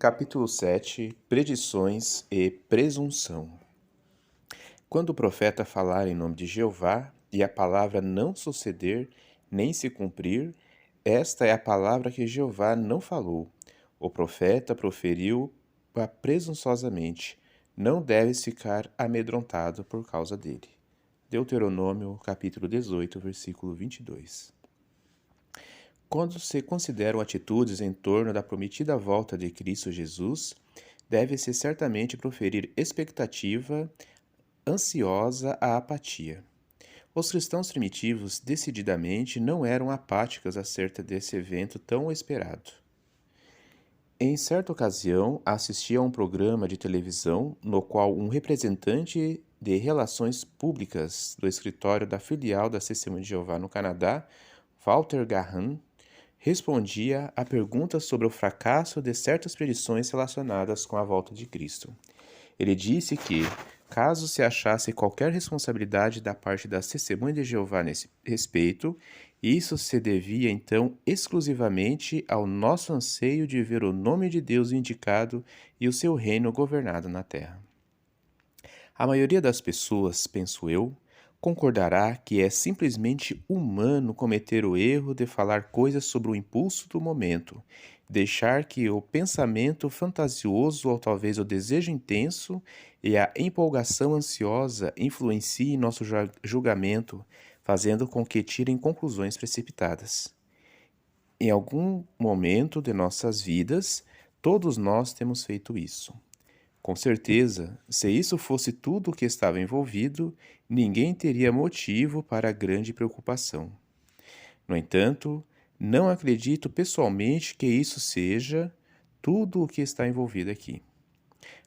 Capítulo 7 Predições e presunção. Quando o profeta falar em nome de Jeová, e a palavra não suceder, nem se cumprir, esta é a palavra que Jeová não falou. O profeta proferiu-a presunçosamente. Não deves ficar amedrontado por causa dele. Deuteronômio, capítulo 18, versículo 22. Quando se consideram atitudes em torno da prometida volta de Cristo Jesus, deve-se certamente proferir expectativa ansiosa à apatia. Os cristãos primitivos decididamente não eram apáticos acerca desse evento tão esperado. Em certa ocasião, assisti a um programa de televisão no qual um representante de relações públicas do escritório da filial da Testemunha de Jeová no Canadá, Walter Gahan, respondia a perguntas sobre o fracasso de certas predições relacionadas com a volta de Cristo. Ele disse que, caso se achasse qualquer responsabilidade da parte das Testemunhas de Jeová nesse respeito, isso se devia então exclusivamente ao nosso anseio de ver o nome de Deus vindicado e o seu reino governado na terra. A maioria das pessoas, penso eu, concordará que é simplesmente humano cometer o erro de falar coisas sobre o impulso do momento, deixar que o pensamento fantasioso ou talvez o desejo intenso e a empolgação ansiosa influenciem nosso julgamento, fazendo com que tirem conclusões precipitadas. Em algum momento de nossas vidas, todos nós temos feito isso. Com certeza, se isso fosse tudo o que estava envolvido, ninguém teria motivo para grande preocupação. No entanto, não acredito pessoalmente que isso seja tudo o que está envolvido aqui.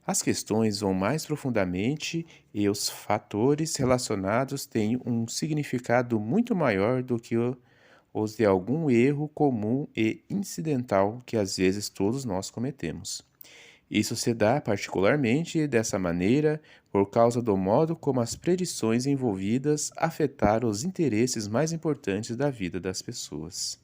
As questões vão mais profundamente e os fatores relacionados têm um significado muito maior do que os de algum erro comum e incidental que às vezes todos nós cometemos. Isso se dá particularmente dessa maneira por causa do modo como as predições envolvidas afetaram os interesses mais importantes da vida das pessoas.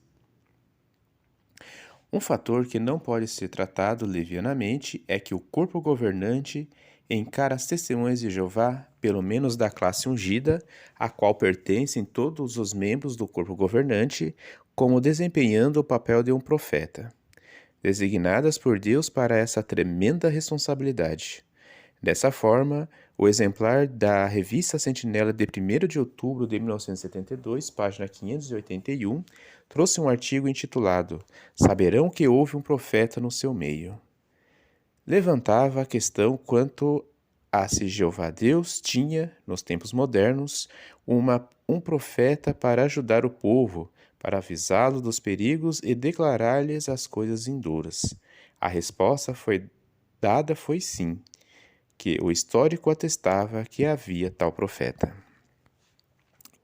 Um fator que não pode ser tratado levianamente é que o corpo governante encara as testemunhas de Jeová, pelo menos da classe ungida, a qual pertencem todos os membros do corpo governante, como desempenhando o papel de um profeta, designadas por Deus para essa tremenda responsabilidade. Dessa forma, o exemplar da revista Sentinela de 1º de outubro de 1972, página 581, trouxe um artigo intitulado "Saberão que houve um profeta no seu meio". Levantava a questão quanto a se Jeová Deus tinha, nos tempos modernos, um profeta para ajudar o povo, para avisá-lo dos perigos e declarar-lhes as coisas vindouras. A resposta dada foi sim, que o histórico atestava que havia tal profeta.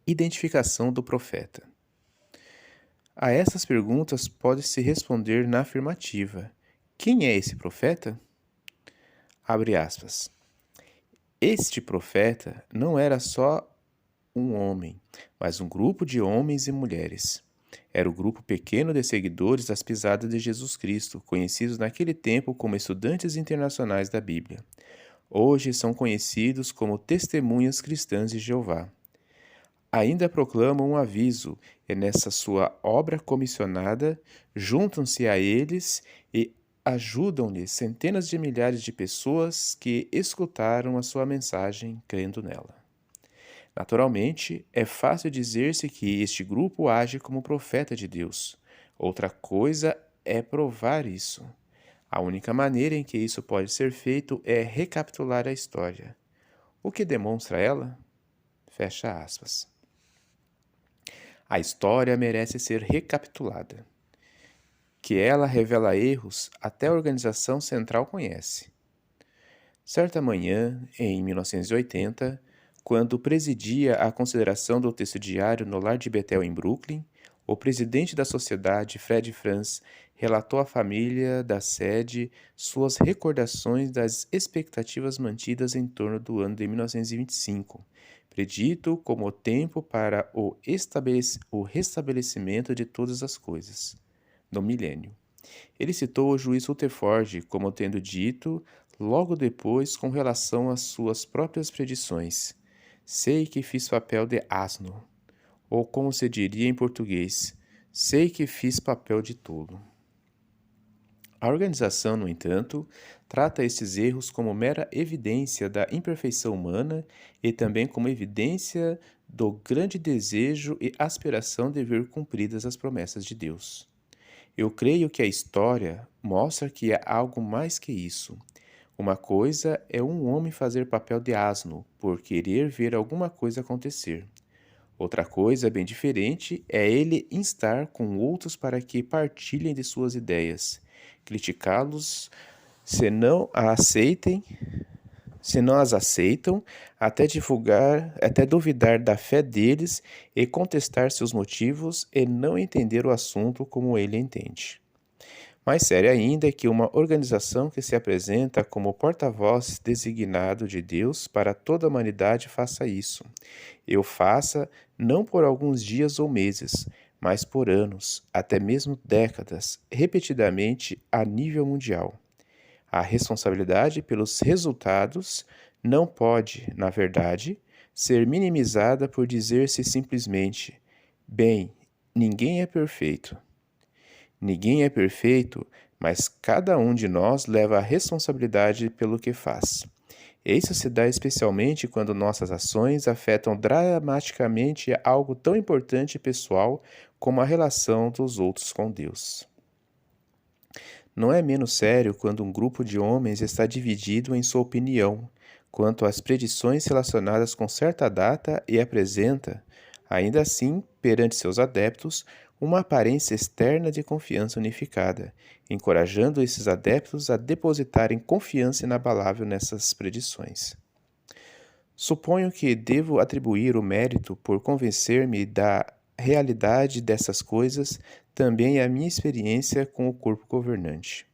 Identificação do profeta. A essas perguntas pode-se responder na afirmativa. Quem é esse profeta? Abre aspas. Este profeta não era só um homem, mas um grupo de homens e mulheres. Era o grupo pequeno de seguidores das pisadas de Jesus Cristo, conhecidos naquele tempo como estudantes internacionais da Bíblia. Hoje são conhecidos como testemunhas cristãs de Jeová. Ainda proclamam um aviso, e nessa sua obra comissionada, juntam-se a eles e ajudam-lhe centenas de milhares de pessoas que escutaram a sua mensagem crendo nela. Naturalmente, é fácil dizer-se que este grupo age como profeta de Deus. Outra coisa é provar isso. A única maneira em que isso pode ser feito é recapitular a história. O que demonstra ela? Fecha aspas. A história merece ser recapitulada. Que ela revela erros, até a organização central conhece. Certa manhã, em 1980, quando presidia a consideração do texto diário no lar de Bethel em Brooklyn, o presidente da sociedade, Fred Franz, relatou à família da sede suas recordações das expectativas mantidas em torno do ano de 1925, predito como o tempo para o restabelecimento de todas as coisas, no milênio. Ele citou o juiz Rutherford como tendo dito, logo depois, com relação às suas próprias predições: sei que fiz papel de asno, ou como se diria em português, sei que fiz papel de tolo. A organização, no entanto, trata estes erros como mera evidência da imperfeição humana e também como evidência do grande desejo e aspiração de ver cumpridas as promessas de Deus. Eu creio que a história mostra que é algo mais que isso. Uma coisa é um homem fazer papel de asno por querer ver alguma coisa acontecer. Outra coisa bem diferente é ele instar com outros para que partilhem de suas ideias, criticá-los se não a aceitem, se não as aceitam, até duvidar da fé deles e contestar seus motivos e não entender o assunto como ele entende. Mais sério ainda é que uma organização que se apresenta como porta-voz designado de Deus para toda a humanidade faça isso. E o faça não por alguns dias ou meses, mas por anos, até mesmo décadas, repetidamente a nível mundial. A responsabilidade pelos resultados não pode, na verdade, ser minimizada por dizer-se simplesmente: bem, ninguém é perfeito. Ninguém é perfeito, mas cada um de nós leva a responsabilidade pelo que faz. Isso se dá especialmente quando nossas ações afetam dramaticamente algo tão importante e pessoal como a relação dos outros com Deus. Não é menos sério quando um grupo de homens está dividido em sua opinião quanto às predições relacionadas com certa data e apresenta, ainda assim, perante seus adeptos, uma aparência externa de confiança unificada, encorajando esses adeptos a depositarem confiança inabalável nessas predições. Suponho que devo atribuir o mérito por convencer-me da realidade dessas coisas também à minha experiência com o corpo governante.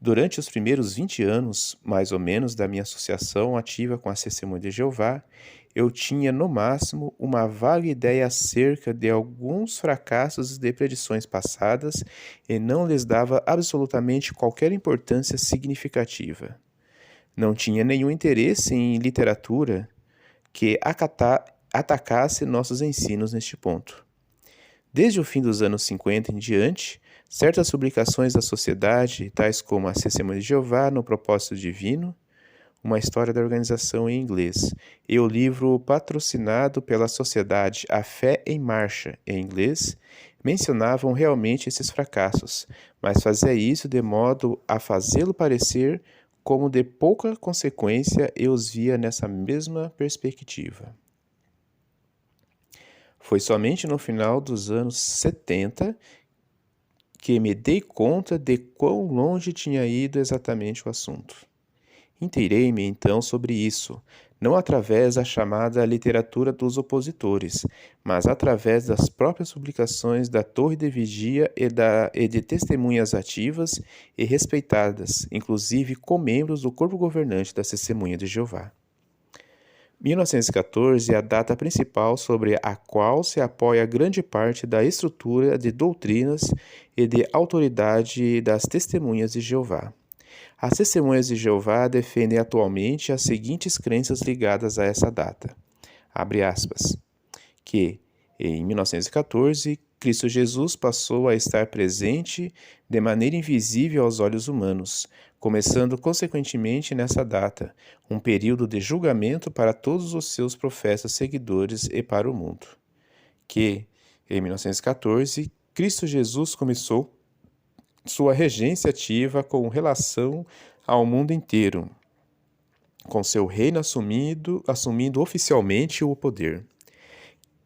Durante os primeiros 20 anos, mais ou menos, da minha associação ativa com a Testemunha de Jeová, eu tinha, no máximo, uma vaga ideia acerca de alguns fracassos de predições passadas e não lhes dava absolutamente qualquer importância significativa. Não tinha nenhum interesse em literatura que atacasse nossos ensinos neste ponto. Desde o fim dos anos 50 em diante, certas publicações da sociedade, tais como a Testemunha de Jeová no Propósito Divino, uma história da organização em inglês, e o livro patrocinado pela sociedade A Fé em Marcha, em inglês, mencionavam realmente esses fracassos, mas fazia isso de modo a fazê-lo parecer como de pouca consequência e os via nessa mesma perspectiva. Foi somente no final dos anos 70 que me dei conta de quão longe tinha ido exatamente o assunto. Inteirei-me então sobre isso, não através da chamada literatura dos opositores, mas através das próprias publicações da Torre de Vigia e de testemunhas ativas e respeitadas, inclusive co-membros do corpo governante da Testemunha de Jeová. 1914 é a data principal sobre a qual se apoia grande parte da estrutura de doutrinas e de autoridade das Testemunhas de Jeová. As Testemunhas de Jeová defendem atualmente as seguintes crenças ligadas a essa data. Abre aspas. Que, em 1914, Cristo Jesus passou a estar presente de maneira invisível aos olhos humanos, começando consequentemente nessa data, um período de julgamento para todos os seus profetas seguidores e para o mundo. Que, em 1914, Cristo Jesus começou sua regência ativa com relação ao mundo inteiro, com seu reino assumindo oficialmente o poder.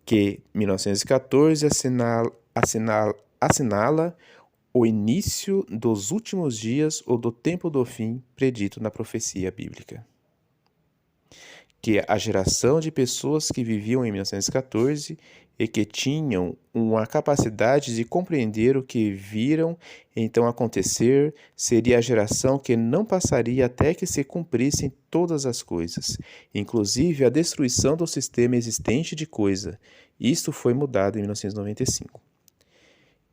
Que 1914 assinala o início dos últimos dias ou do tempo do fim predito na profecia bíblica. Que a geração de pessoas que viviam em 1914 e que tinham uma capacidade de compreender o que viram então acontecer seria a geração que não passaria até que se cumprissem todas as coisas, inclusive a destruição do sistema existente de coisa. Isto foi mudado em 1995.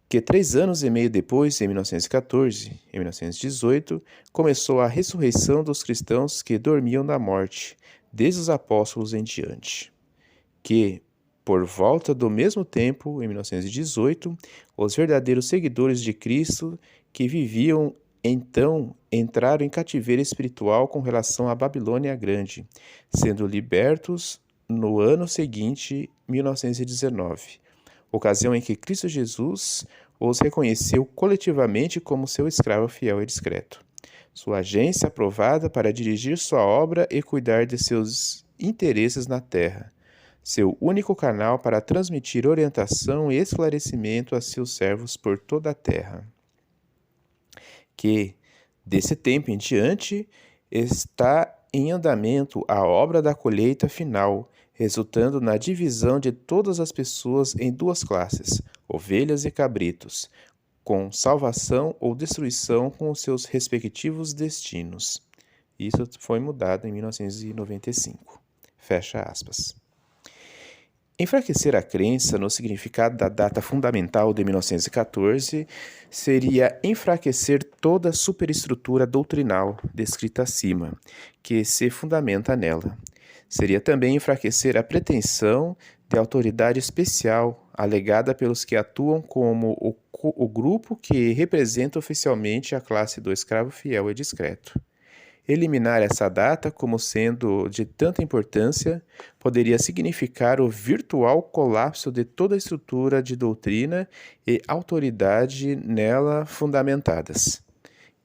que 3 anos e meio depois, em 1914, em 1918, começou a ressurreição dos cristãos que dormiam na morte, desde os apóstolos em diante. Que, por volta do mesmo tempo, em 1918, os verdadeiros seguidores de Cristo que viviam então entraram em cativeiro espiritual com relação à Babilônia Grande, sendo libertos no ano seguinte, 1919, ocasião em que Cristo Jesus os reconheceu coletivamente como seu escravo fiel e discreto, sua agência aprovada para dirigir sua obra e cuidar de seus interesses na terra, seu único canal para transmitir orientação e esclarecimento a seus servos por toda a terra. Que, desse tempo em diante, está em andamento a obra da colheita final, resultando na divisão de todas as pessoas em duas classes, ovelhas e cabritos, com salvação ou destruição com os seus respectivos destinos. Isso foi mudado em 1995. Fecha aspas. Enfraquecer a crença no significado da data fundamental de 1914 seria enfraquecer toda a superestrutura doutrinal descrita acima, que se fundamenta nela. Seria também enfraquecer a pretensão de autoridade especial alegada pelos que atuam como o grupo que representa oficialmente a classe do escravo fiel e discreto. Eliminar essa data como sendo de tanta importância poderia significar o virtual colapso de toda a estrutura de doutrina e autoridade nela fundamentadas.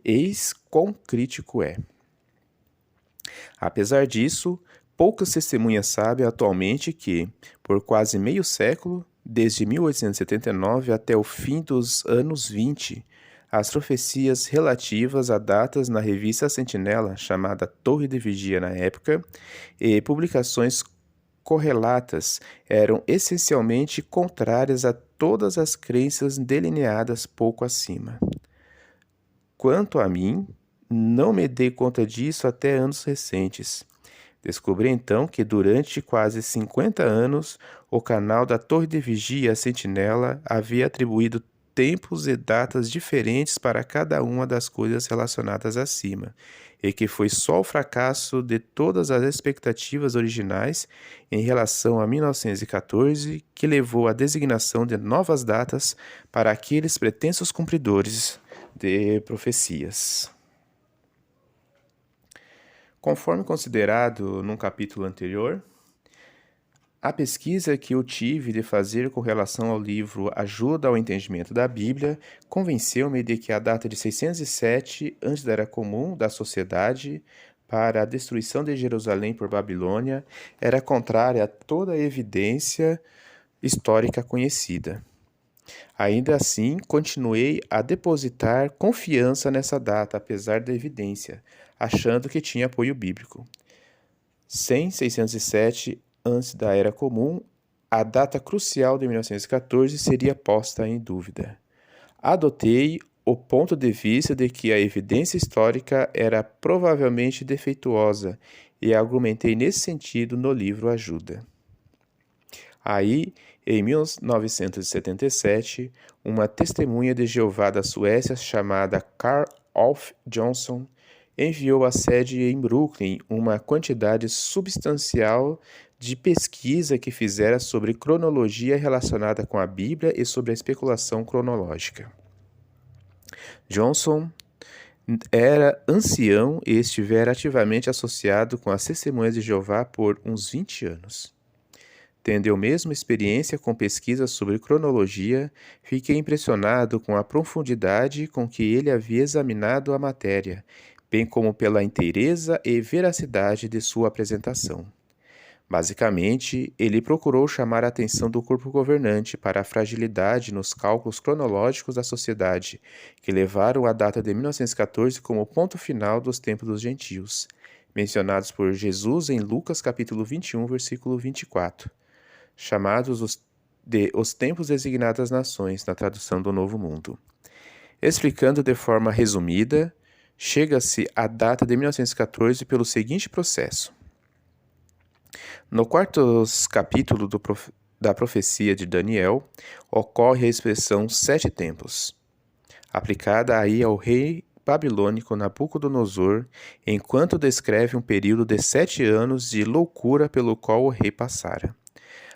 Eis quão crítico é. Apesar disso, poucas testemunhas sabem atualmente que, por quase meio século, desde 1879 até o fim dos anos 20, as profecias relativas a datas na revista Sentinela, chamada Torre de Vigia na época, e publicações correlatas eram essencialmente contrárias a todas as crenças delineadas pouco acima. Quanto a mim, não me dei conta disso até anos recentes. Descobri então que durante quase 50 anos o canal da Torre de Vigia Sentinela havia atribuído tempos e datas diferentes para cada uma das coisas relacionadas acima, e que foi só o fracasso de todas as expectativas originais em relação a 1914 que levou à designação de novas datas para aqueles pretensos cumpridores de profecias. Conforme considerado num capítulo anterior, a pesquisa que eu tive de fazer com relação ao livro Ajuda ao Entendimento da Bíblia convenceu-me de que a data de 607 antes da Era Comum da sociedade para a destruição de Jerusalém por Babilônia era contrária a toda a evidência histórica conhecida. Ainda assim, continuei a depositar confiança nessa data, apesar da evidência, achando que tinha apoio bíblico. Sem 607 antes da Era Comum, a data crucial de 1914 seria posta em dúvida. Adotei o ponto de vista de que a evidência histórica era provavelmente defeituosa e argumentei nesse sentido no livro Ajuda. Aí, em 1977, uma testemunha de Jeová da Suécia chamada Carl Ulf Johnson enviou à sede em Brooklyn uma quantidade substancial de pesquisa que fizera sobre cronologia relacionada com a Bíblia e sobre a especulação cronológica. Johnson era ancião e estivera ativamente associado com as testemunhas de Jeová por uns 20 anos. Tendo eu mesmo experiência com pesquisas sobre cronologia, fiquei impressionado com a profundidade com que ele havia examinado a matéria, bem como pela inteireza e veracidade de sua apresentação. Basicamente, ele procurou chamar a atenção do corpo governante para a fragilidade nos cálculos cronológicos da sociedade, que levaram a data de 1914 como ponto final dos tempos dos gentios, mencionados por Jesus em Lucas capítulo 21, versículo 24, chamados os tempos designados às nações, na tradução do Novo Mundo. Explicando de forma resumida, chega-se à data de 1914 pelo seguinte processo. No quarto capítulo da profecia de Daniel, ocorre a expressão 7 tempos, aplicada aí ao rei babilônico Nabucodonosor, enquanto descreve um período de 7 anos de loucura pelo qual o rei passara.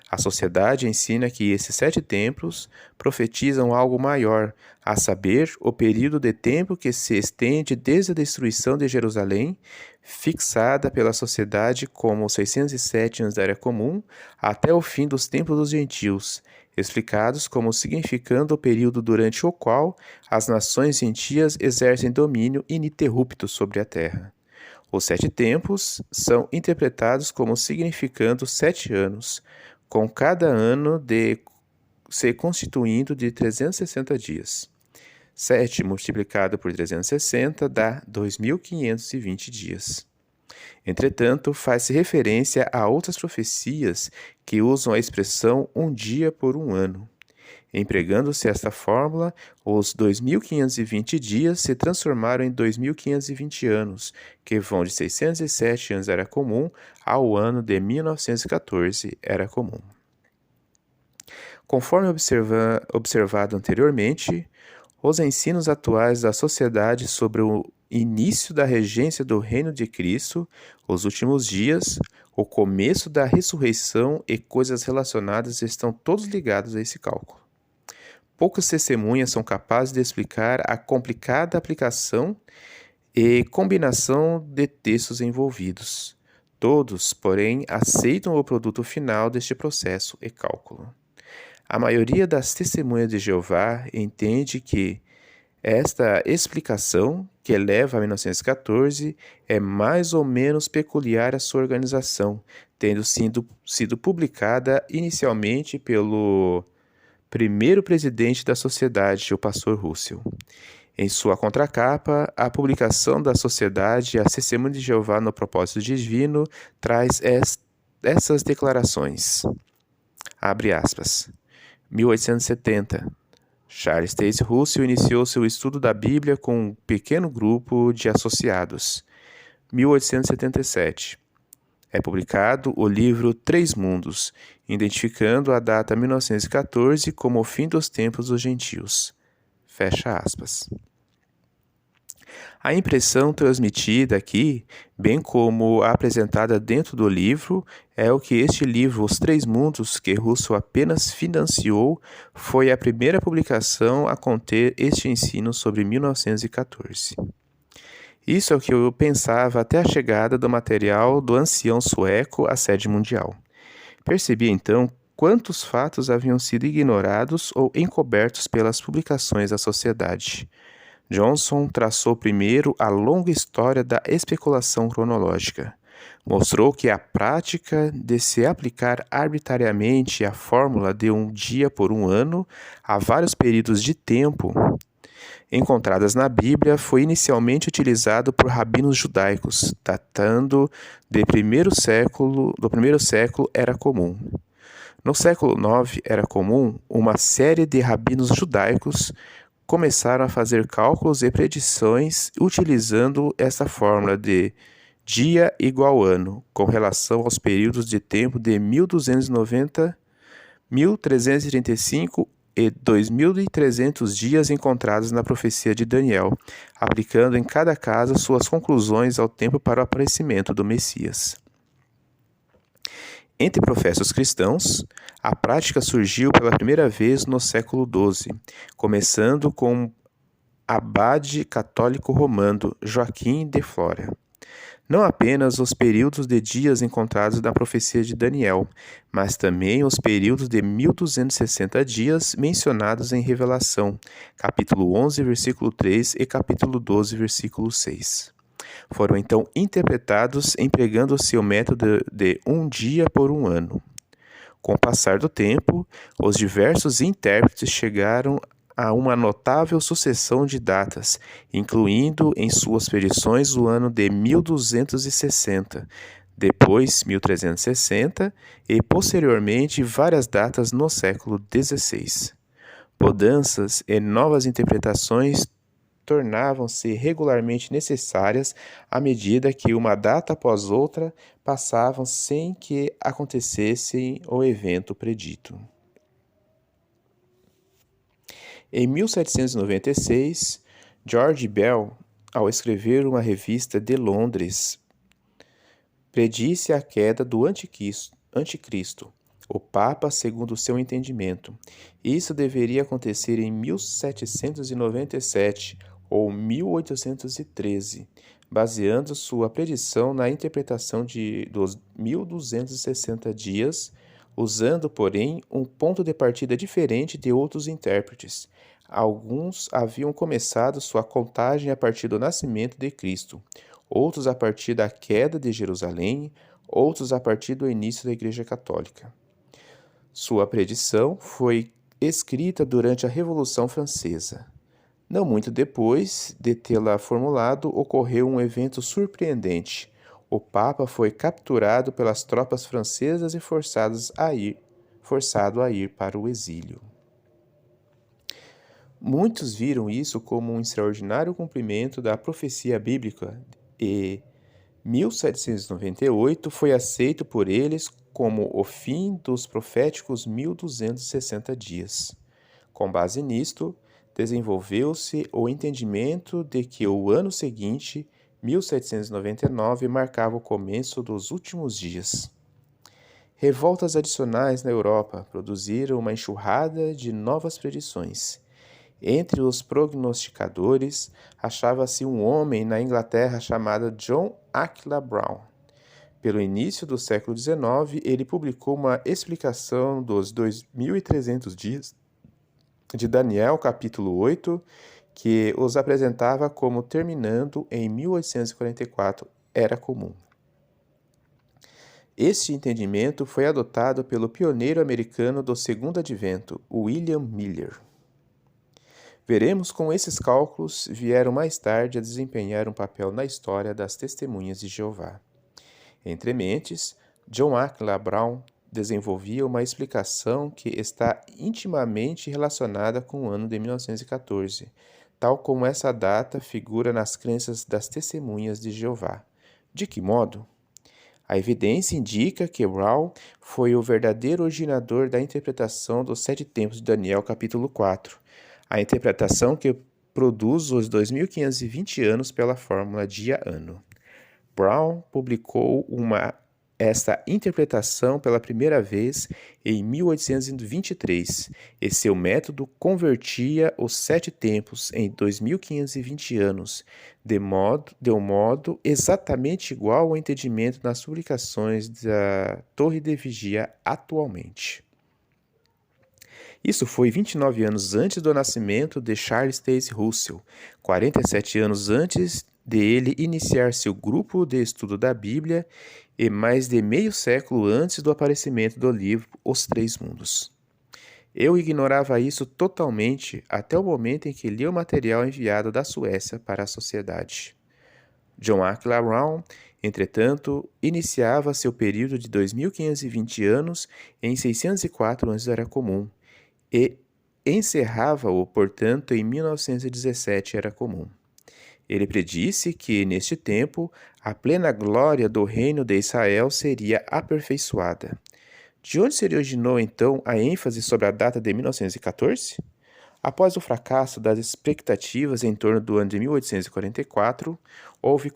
A sociedade ensina que esses 7 tempos profetizam algo maior, a saber, o período de tempo que se estende desde a destruição de Jerusalém, fixada pela sociedade como 607 anos da Era Comum, até o fim dos tempos dos gentios, explicados como significando o período durante o qual as nações gentias exercem domínio ininterrupto sobre a terra. Os 7 tempos são interpretados como significando 7 anos, com cada ano se constituindo de 360 dias. 7 multiplicado por 360 dá 2.520 dias. Entretanto, faz-se referência a outras profecias que usam a expressão um dia por um ano. Empregando-se esta fórmula, os 2.520 dias se transformaram em 2.520 anos, que vão de 607 anos Era Comum ao ano de 1914 Era Comum. Conforme observado anteriormente, os ensinos atuais da sociedade sobre o início da regência do Reino de Cristo, os últimos dias, o começo da ressurreição e coisas relacionadas estão todos ligados a esse cálculo. Poucas testemunhas são capazes de explicar a complicada aplicação e combinação de textos envolvidos. Todos, porém, aceitam o produto final deste processo e cálculo. A maioria das testemunhas de Jeová entende que esta explicação, que leva a 1914, é mais ou menos peculiar à sua organização, tendo sido publicada inicialmente pelo primeiro presidente da sociedade, o pastor Russell. Em sua contracapa, a publicação da Sociedade As Testemunhas de Jeová no Propósito Divino traz essas declarações. Abre aspas. 1870. Charles Taze Russell iniciou seu estudo da Bíblia com um pequeno grupo de associados. 1877. É publicado o livro Três Mundos, identificando a data 1914 como o fim dos tempos dos gentios. Fecha aspas. A impressão transmitida aqui, bem como a apresentada dentro do livro, é o que este livro, Os Três Mundos, que Russell apenas financiou, foi a primeira publicação a conter este ensino sobre 1914. Isso é o que eu pensava até a chegada do material do ancião sueco à sede mundial. Percebi então quantos fatos haviam sido ignorados ou encobertos pelas publicações da sociedade. Johnson traçou primeiro a longa história da especulação cronológica. Mostrou que a prática de se aplicar arbitrariamente a fórmula de um dia por um ano a vários períodos de tempo encontradas na Bíblia foi inicialmente utilizado por rabinos judaicos, datando do primeiro século Era Comum. No século IX Era Comum, uma série de rabinos judaicos começaram a fazer cálculos e predições utilizando essa fórmula de dia igual ano, com relação aos períodos de tempo de 1290, 1335 e 2.300 dias encontrados na profecia de Daniel, aplicando em cada caso suas conclusões ao tempo para o aparecimento do Messias. Entre professos cristãos, a prática surgiu pela primeira vez no século XII, começando com o abade católico romano Joaquim de Flora. Não apenas os períodos de dias encontrados na profecia de Daniel, mas também os períodos de 1260 dias mencionados em Revelação, capítulo 11, versículo 3 e capítulo 12, versículo 6. Foram então interpretados empregando-se o método de um dia por um ano. Com o passar do tempo, os diversos intérpretes chegaram a uma notável sucessão de datas, incluindo em suas predições o ano de 1260, depois 1360 e posteriormente várias datas no século XVI. Mudanças e novas interpretações tornavam-se regularmente necessárias à medida que uma data após outra passavam sem que acontecesse o evento predito. Em 1796, George Bell, ao escrever uma revista de Londres, predisse a queda do anticristo, o Papa segundo seu entendimento. Isso deveria acontecer em 1797 ou 1813, baseando sua predição na interpretação dos 1260 dias, usando, porém, um ponto de partida diferente de outros intérpretes. Alguns haviam começado sua contagem a partir do nascimento de Cristo, outros a partir da queda de Jerusalém, outros a partir do início da Igreja Católica. Sua predição foi escrita durante a Revolução Francesa. Não muito depois de tê-la formulado, ocorreu um evento surpreendente. O Papa foi capturado pelas tropas francesas e forçado a ir para o exílio. Muitos viram isso como um extraordinário cumprimento da profecia bíblica e 1798 foi aceito por eles como o fim dos proféticos 1260 dias. Com base nisto, desenvolveu-se o entendimento de que o ano seguinte, 1799, marcava o começo dos últimos dias. Revoltas adicionais na Europa produziram uma enxurrada de novas predições. Entre os prognosticadores, achava-se um homem na Inglaterra chamado John Aquila Brown. Pelo início do século XIX, ele publicou uma explicação dos 2.300 dias de Daniel, capítulo 8, que os apresentava como terminando em 1844, era comum. Este entendimento foi adotado pelo pioneiro americano do Segundo Advento, William Miller. Veremos como esses cálculos vieram mais tarde a desempenhar um papel na história das Testemunhas de Jeová. Entre mentes, John Aquila Brown desenvolvia uma explicação que está intimamente relacionada com o ano de 1914, tal como essa data figura nas crenças das Testemunhas de Jeová. De que modo? A evidência indica que Brown foi o verdadeiro originador da interpretação dos 7 tempos de Daniel, capítulo 4, a interpretação que produz os 2.520 anos pela fórmula dia-ano. Brown publicou esta interpretação pela primeira vez em 1823, e seu método convertia os 7 tempos em 2.520 anos, de um modo exatamente igual ao entendimento nas publicações da Torre de Vigia atualmente. Isso foi 29 anos antes do nascimento de Charles Taze Russell, 47 anos antes de ele iniciar seu grupo de estudo da Bíblia e mais de meio século antes do aparecimento do livro Os Três Mundos. Eu ignorava isso totalmente até o momento em que li o material enviado da Suécia para a sociedade. John Aquila Brown, entretanto, iniciava seu período de 2.520 anos em 604 antes da Era Comum, e encerrava-o, portanto, em 1917 Era Comum. Ele predisse que, neste tempo, a plena glória do reino de Israel seria aperfeiçoada. De onde se originou, então, a ênfase sobre a data de 1914? Após o fracasso das expectativas em torno do ano de 1844, houve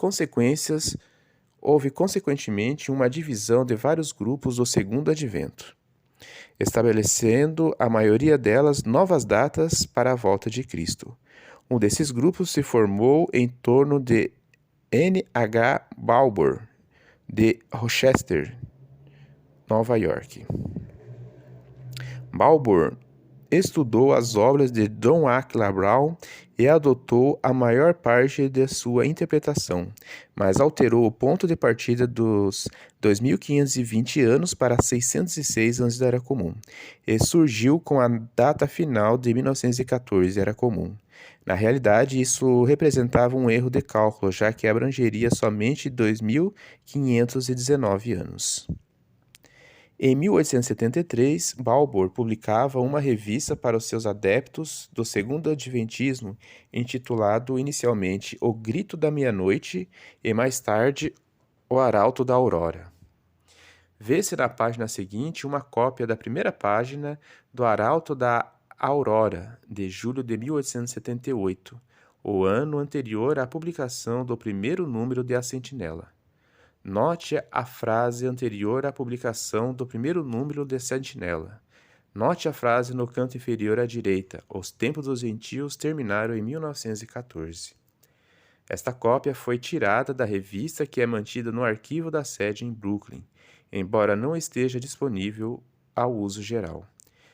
consequentemente uma divisão de vários grupos do Segundo Advento, estabelecendo a maioria delas novas datas para a volta de Cristo. Um desses grupos se formou em torno de N. H. Balbour, de Rochester, Nova York. Balbour estudou as obras de John Aquila Brown e adotou a maior parte de sua interpretação, mas alterou o ponto de partida dos 2.520 anos para 606 antes da Era Comum, e surgiu com a data final de 1914 Era Comum. Na realidade, isso representava um erro de cálculo, já que abrangeria somente 2.519 anos. Em 1873, Balbour publicava uma revista para os seus adeptos do Segundo Adventismo, intitulado inicialmente O Grito da Meia-Noite e mais tarde O Arauto da Aurora. Vê-se na página seguinte uma cópia da primeira página do Arauto da Aurora, de julho de 1878, o ano anterior à publicação do primeiro número de A Sentinela. Note a frase anterior à publicação do primeiro número de Sentinela. Note a frase no canto inferior à direita. Os tempos dos gentios terminaram em 1914. Esta cópia foi tirada da revista que é mantida no arquivo da sede em Brooklyn, embora não esteja disponível ao uso geral.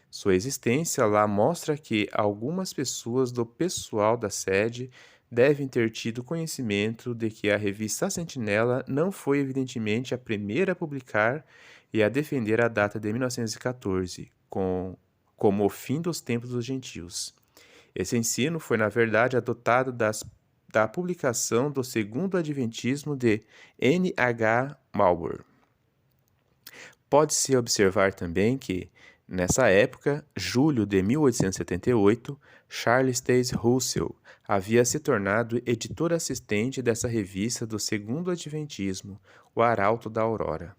Sua existência lá mostra que algumas pessoas do pessoal da sede devem ter tido conhecimento de que a revista Sentinela não foi evidentemente a primeira a publicar e a defender a data de 1914, como o fim dos tempos dos gentios. Esse ensino foi, na verdade, adotado da publicação do Segundo Adventismo de N. H. Balbour. Pode-se observar também que, nessa época, julho de 1878, Charles Taze Russell havia se tornado editor assistente dessa revista do Segundo Adventismo, O Arauto da Aurora.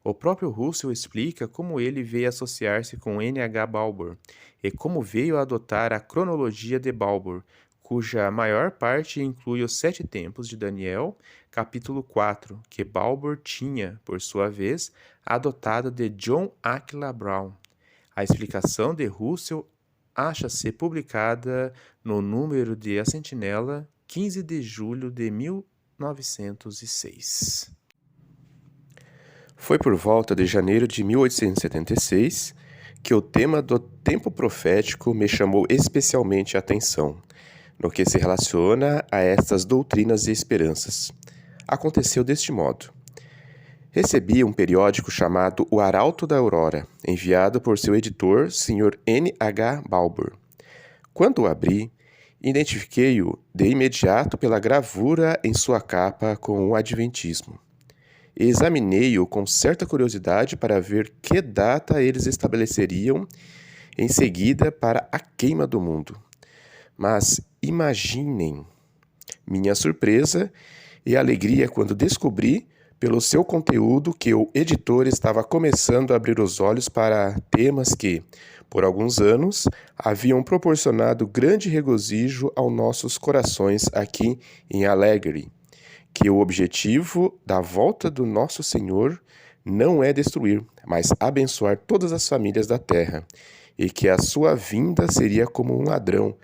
O próprio Russell explica como ele veio associar-se com N. H. Balbour e como veio a adotar a cronologia de Balbour, cuja maior parte inclui os 7 tempos de Daniel, capítulo 4, que Balbour tinha, por sua vez, adotado de John Aquila Brown. A explicação de Russell acha-se publicada no número de A Sentinela, 15 de julho de 1906. Foi por volta de janeiro de 1876 que o tema do tempo profético me chamou especialmente a atenção, no que se relaciona a estas doutrinas e esperanças. Aconteceu deste modo. Recebi um periódico chamado O Arauto da Aurora, enviado por seu editor, Sr. N. H. Balbour. Quando o abri, identifiquei-o de imediato pela gravura em sua capa com o Adventismo. Examinei-o com certa curiosidade para ver que data eles estabeleceriam em seguida para a queima do mundo. Mas imaginem minha surpresa e alegria quando descobri, pelo seu conteúdo, que o editor estava começando a abrir os olhos para temas que, por alguns anos, haviam proporcionado grande regozijo aos nossos corações aqui em Allegheny, que o objetivo da volta do nosso Senhor não é destruir, mas abençoar todas as famílias da terra, e que a sua vinda seria como um ladrão,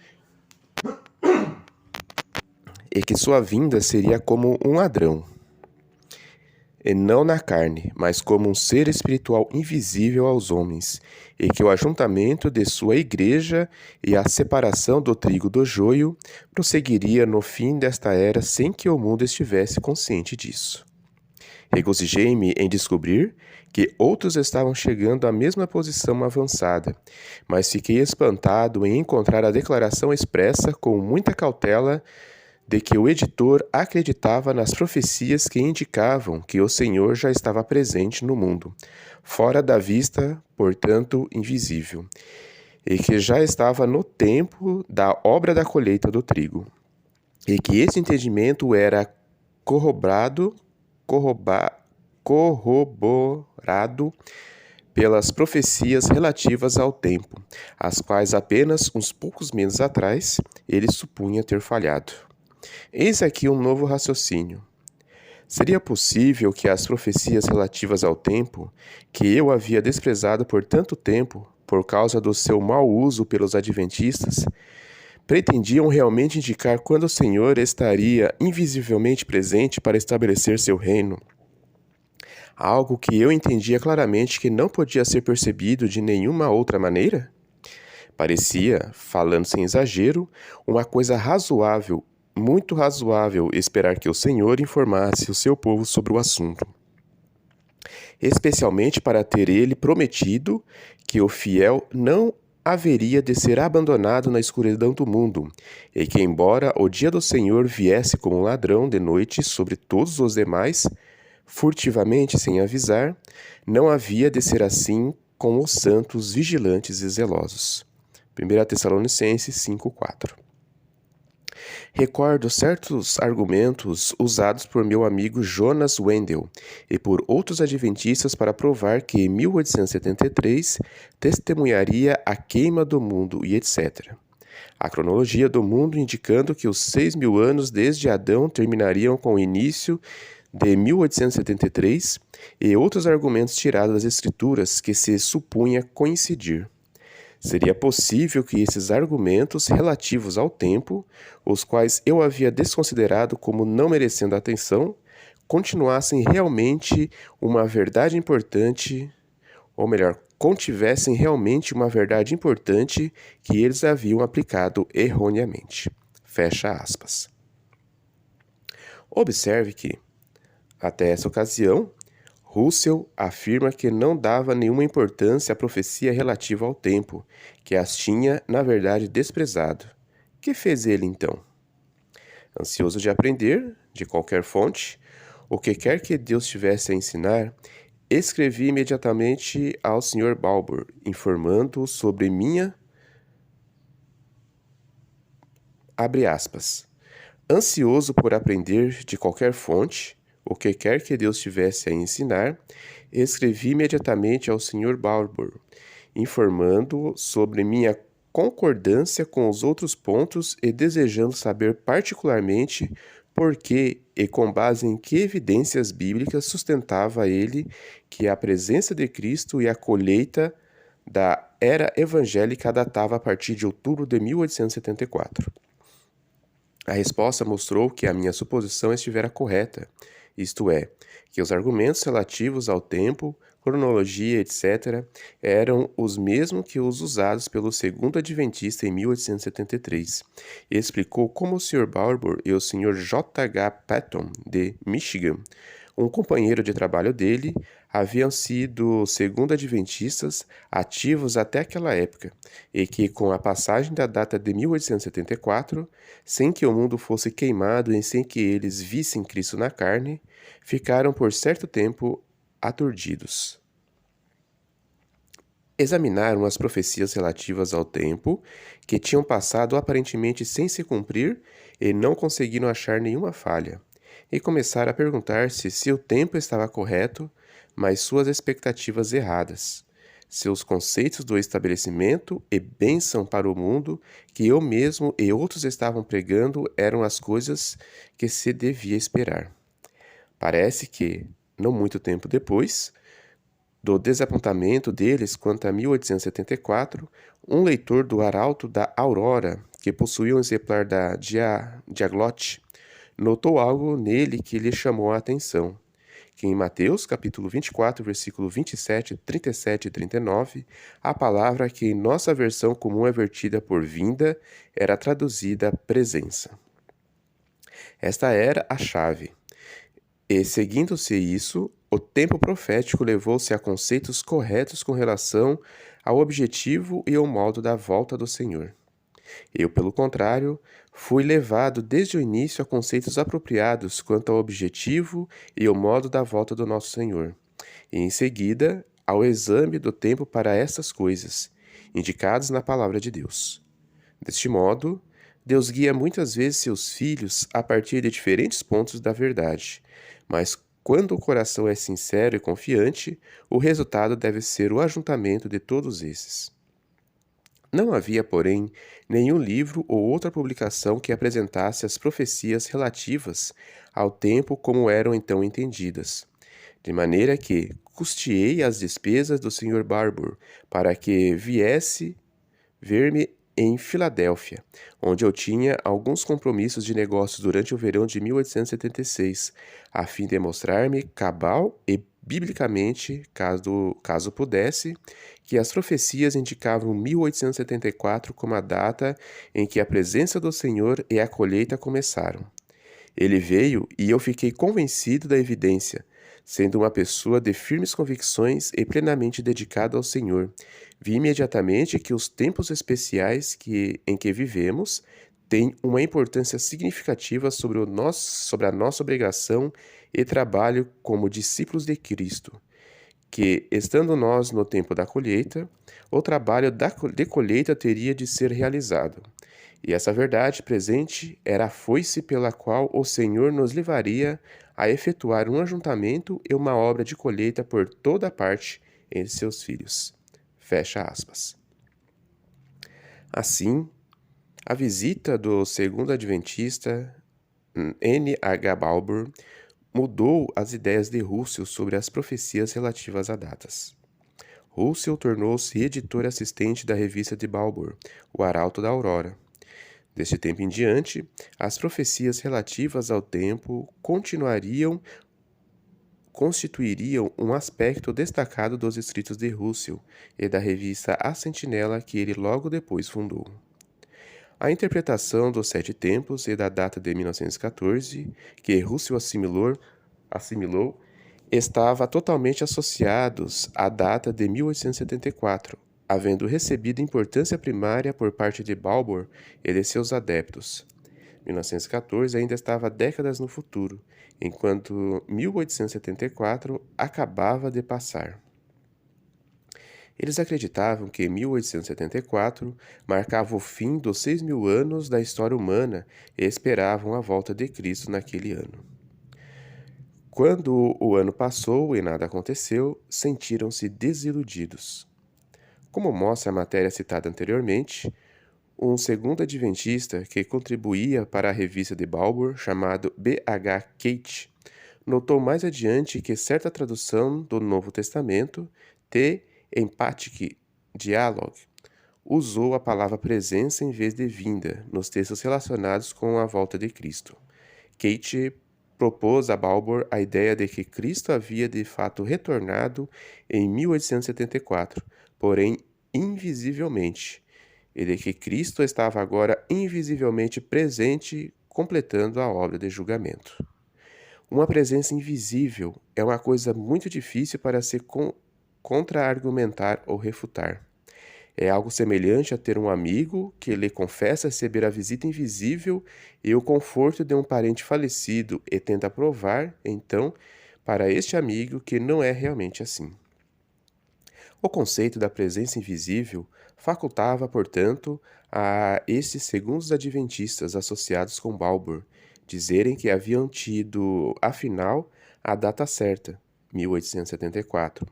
e não na carne, mas como um ser espiritual invisível aos homens, e que o ajuntamento de sua igreja e a separação do trigo do joio prosseguiria no fim desta era sem que o mundo estivesse consciente disso. Regozijei-me em descobrir que outros estavam chegando à mesma posição avançada, mas fiquei espantado em encontrar a declaração expressa com muita cautela de que o editor acreditava nas profecias que indicavam que o Senhor já estava presente no mundo, fora da vista, portanto, invisível, e que já estava no tempo da obra da colheita do trigo, e que esse entendimento era corroborado pelas profecias relativas ao tempo, as quais apenas uns poucos meses atrás ele supunha ter falhado. Eis aqui um novo raciocínio. Seria possível que as profecias relativas ao tempo, que eu havia desprezado por tanto tempo, por causa do seu mau uso pelos adventistas, pretendiam realmente indicar quando o Senhor estaria invisivelmente presente para estabelecer seu reino? Algo que eu entendia claramente que não podia ser percebido de nenhuma outra maneira? Parecia, falando sem exagero, uma coisa razoável, muito razoável, esperar que o Senhor informasse o seu povo sobre o assunto, especialmente para ter ele prometido que o fiel não haveria de ser abandonado na escuridão do mundo, e que, embora o dia do Senhor viesse como um ladrão de noite sobre todos os demais, furtivamente, sem avisar, não havia de ser assim com os santos vigilantes e zelosos. 1 Tessalonicenses 5:4. Recordo certos argumentos usados por meu amigo Jonas Wendel e por outros adventistas para provar que 1873 testemunharia a queima do mundo e etc. A cronologia do mundo indicando que os 6.000 anos desde Adão terminariam com o início de 1873 e outros argumentos tirados das escrituras que se supunha coincidir. Seria possível que esses argumentos relativos ao tempo, os quais eu havia desconsiderado como não merecendo atenção, continuassem realmente uma verdade importante, ou melhor, contivessem realmente uma verdade importante que eles haviam aplicado erroneamente. Fecha aspas. Observe que, até essa ocasião, Russell afirma que não dava nenhuma importância à profecia relativa ao tempo, que as tinha, na verdade, desprezado. Que fez ele, então? Ansioso de aprender, de qualquer fonte, o que quer que Deus tivesse a ensinar, escrevi imediatamente ao Sr. Balbour, informando-o sobre minha... Abre aspas. Ansioso por aprender de qualquer fonte, o que quer que Deus tivesse a ensinar, escrevi imediatamente ao Sr. Balbour, informando-o sobre minha concordância com os outros pontos e desejando saber particularmente por que e com base em que evidências bíblicas sustentava ele que a presença de Cristo e a colheita da era evangélica datava a partir de outubro de 1874. A resposta mostrou que a minha suposição estivera correta, isto é, que os argumentos relativos ao tempo, cronologia, etc., eram os mesmos que os usados pelo segundo adventista em 1873, e explicou como o Sr. Balbour e o Sr. J. H. Patton, de Michigan, um companheiro de trabalho dele, haviam sido segundo adventistas ativos até aquela época, e que, com a passagem da data de 1874, sem que o mundo fosse queimado e sem que eles vissem Cristo na carne, ficaram por certo tempo aturdidos. Examinaram as profecias relativas ao tempo, que tinham passado aparentemente sem se cumprir e não conseguiram achar nenhuma falha, e começaram a perguntar-se se o tempo estava correto, mas suas expectativas erradas. Seus conceitos do estabelecimento e bênção para o mundo que eu mesmo e outros estavam pregando eram as coisas que se devia esperar. Parece que, não muito tempo depois do desapontamento deles quanto a 1874, um leitor do Arauto da Aurora, que possuía um exemplar da Diaglote, notou algo nele que lhe chamou a atenção, que em Mateus, capítulo 24, versículo 27, 37 e 39, a palavra que em nossa versão comum é vertida por vinda era traduzida presença. Esta era a chave. E, seguindo-se isso, o tempo profético levou-se a conceitos corretos com relação ao objetivo e ao modo da volta do Senhor. Eu, pelo contrário, fui levado desde o início a conceitos apropriados quanto ao objetivo e ao modo da volta do nosso Senhor, e em seguida ao exame do tempo para estas coisas, indicadas na palavra de Deus. Deste modo, Deus guia muitas vezes seus filhos a partir de diferentes pontos da verdade, mas quando o coração é sincero e confiante, o resultado deve ser o ajuntamento de todos esses. Não havia, porém, nenhum livro ou outra publicação que apresentasse as profecias relativas ao tempo como eram então entendidas, de maneira que custeei as despesas do Sr. Balbour para que viesse ver-me em Filadélfia, onde eu tinha alguns compromissos de negócios durante o verão de 1876, a fim de mostrar-me cabal e biblicamente, caso pudesse, que as profecias indicavam 1874 como a data em que a presença do Senhor e a colheita começaram. Ele veio e eu fiquei convencido da evidência, sendo uma pessoa de firmes convicções e plenamente dedicado ao Senhor. Vi imediatamente que os tempos especiais em que vivemos tem uma importância significativa sobre a nossa obrigação e trabalho como discípulos de Cristo, que, estando nós no tempo da colheita, o trabalho de colheita teria de ser realizado. E essa verdade presente era a foice pela qual o Senhor nos levaria a efetuar um ajuntamento e uma obra de colheita por toda parte entre seus filhos. Fecha aspas. Assim, a visita do segundo adventista N. H. Balbour mudou as ideias de Russell sobre as profecias relativas a datas. Russell tornou-se editor assistente da revista de Balbour, O Arauto da Aurora. Deste tempo em diante, as profecias relativas ao tempo constituiriam um aspecto destacado dos escritos de Russell e da revista A Sentinela que ele logo depois fundou. A interpretação dos Sete Tempos e da data de 1914, que Russell assimilou, estava totalmente associados à data de 1874, havendo recebido importância primária por parte de Balbour e de seus adeptos. 1914 ainda estava décadas no futuro, enquanto 1874 acabava de passar. Eles acreditavam que 1874 marcava o fim dos 6.000 anos da história humana e esperavam a volta de Cristo naquele ano. Quando o ano passou e nada aconteceu, sentiram-se desiludidos. Como mostra a matéria citada anteriormente, um segundo adventista que contribuía para a revista de Balbour, chamado B. H. Keith, notou mais adiante que certa tradução do Novo Testamento, The Emphatic Dialogue, usou a palavra presença em vez de vinda nos textos relacionados com a volta de Cristo. Keith propôs a Balbour a ideia de que Cristo havia de fato retornado em 1874, porém invisivelmente, e de que Cristo estava agora invisivelmente presente, completando a obra de julgamento. Uma presença invisível é uma coisa muito difícil para se contra-argumentar ou refutar. É algo semelhante a ter um amigo que lhe confessa receber a visita invisível e o conforto de um parente falecido e tenta provar, então, para este amigo que não é realmente assim. O conceito da presença invisível facultava, portanto, a estes segundos adventistas associados com Balbour dizerem que haviam tido, afinal, a data certa, 1874,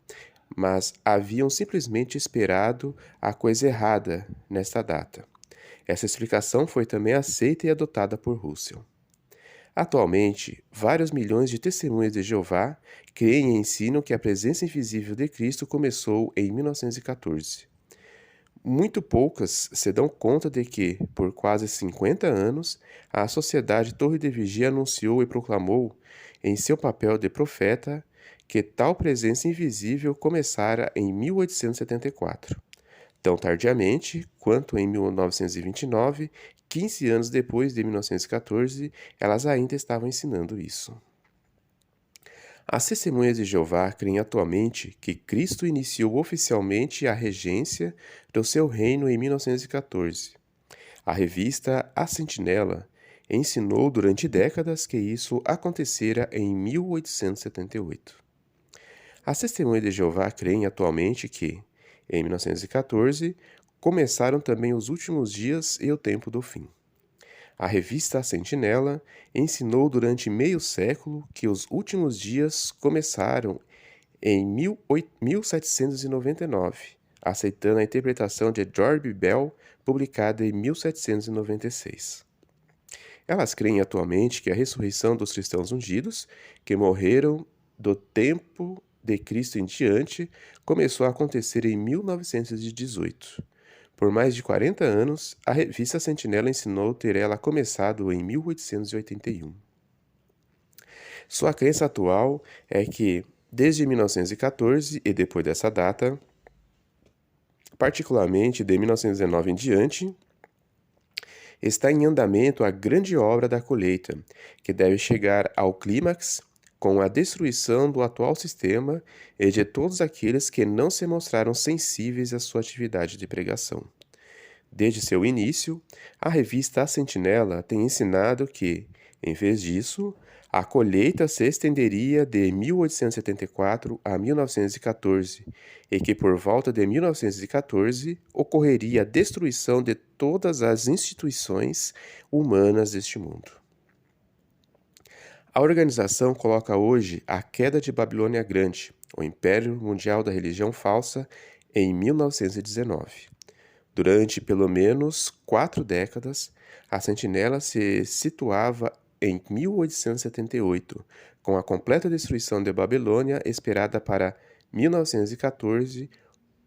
mas haviam simplesmente esperado a coisa errada nesta data. Essa explicação foi também aceita e adotada por Russell. Atualmente, vários milhões de testemunhas de Jeová creem e ensinam que a presença invisível de Cristo começou em 1914. Muito poucas se dão conta de que, por quase 50 anos, a Sociedade Torre de Vigia anunciou e proclamou, em seu papel de profeta, que tal presença invisível começara em 1874. Tão tardiamente quanto em 1929, 15 anos depois de 1914, elas ainda estavam ensinando isso. As testemunhas de Jeová creem atualmente que Cristo iniciou oficialmente a regência do seu reino em 1914. A revista A Sentinela ensinou durante décadas que isso acontecera em 1878. As testemunhas de Jeová creem atualmente que, em 1914, começaram também os últimos dias e o tempo do fim. A revista A Sentinela ensinou durante meio século que os últimos dias começaram em 1799, aceitando a interpretação de George Bell, publicada em 1796. Elas creem atualmente que a ressurreição dos cristãos ungidos, que morreram do tempo de Cristo em diante, começou a acontecer em 1918. Por mais de 40 anos, a revista Sentinela ensinou ter ela começado em 1881. Sua crença atual é que, desde 1914 e depois dessa data, particularmente de 1919 em diante, está em andamento a grande obra da colheita, que deve chegar ao clímax com a destruição do atual sistema e de todos aqueles que não se mostraram sensíveis à sua atividade de pregação. Desde seu início, a revista A Sentinela tem ensinado que, em vez disso, a colheita se estenderia de 1874 a 1914 e que, por volta de 1914, ocorreria a destruição de todas as instituições humanas deste mundo. A organização coloca hoje a queda de Babilônia Grande, o Império Mundial da Religião Falsa, em 1919. Durante pelo menos 4 décadas, a Sentinela se situava em 1878, com a completa destruição de Babilônia esperada para 1914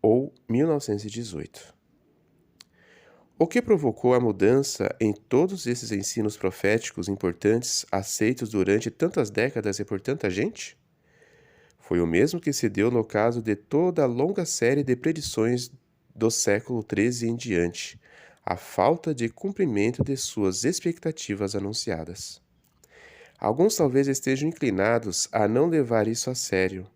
ou 1918. O que provocou a mudança em todos esses ensinos proféticos importantes aceitos durante tantas décadas e por tanta gente? Foi o mesmo que se deu no caso de toda a longa série de predições do século XIII em diante, a falta de cumprimento de suas expectativas anunciadas. Alguns talvez estejam inclinados a não levar isso a sério,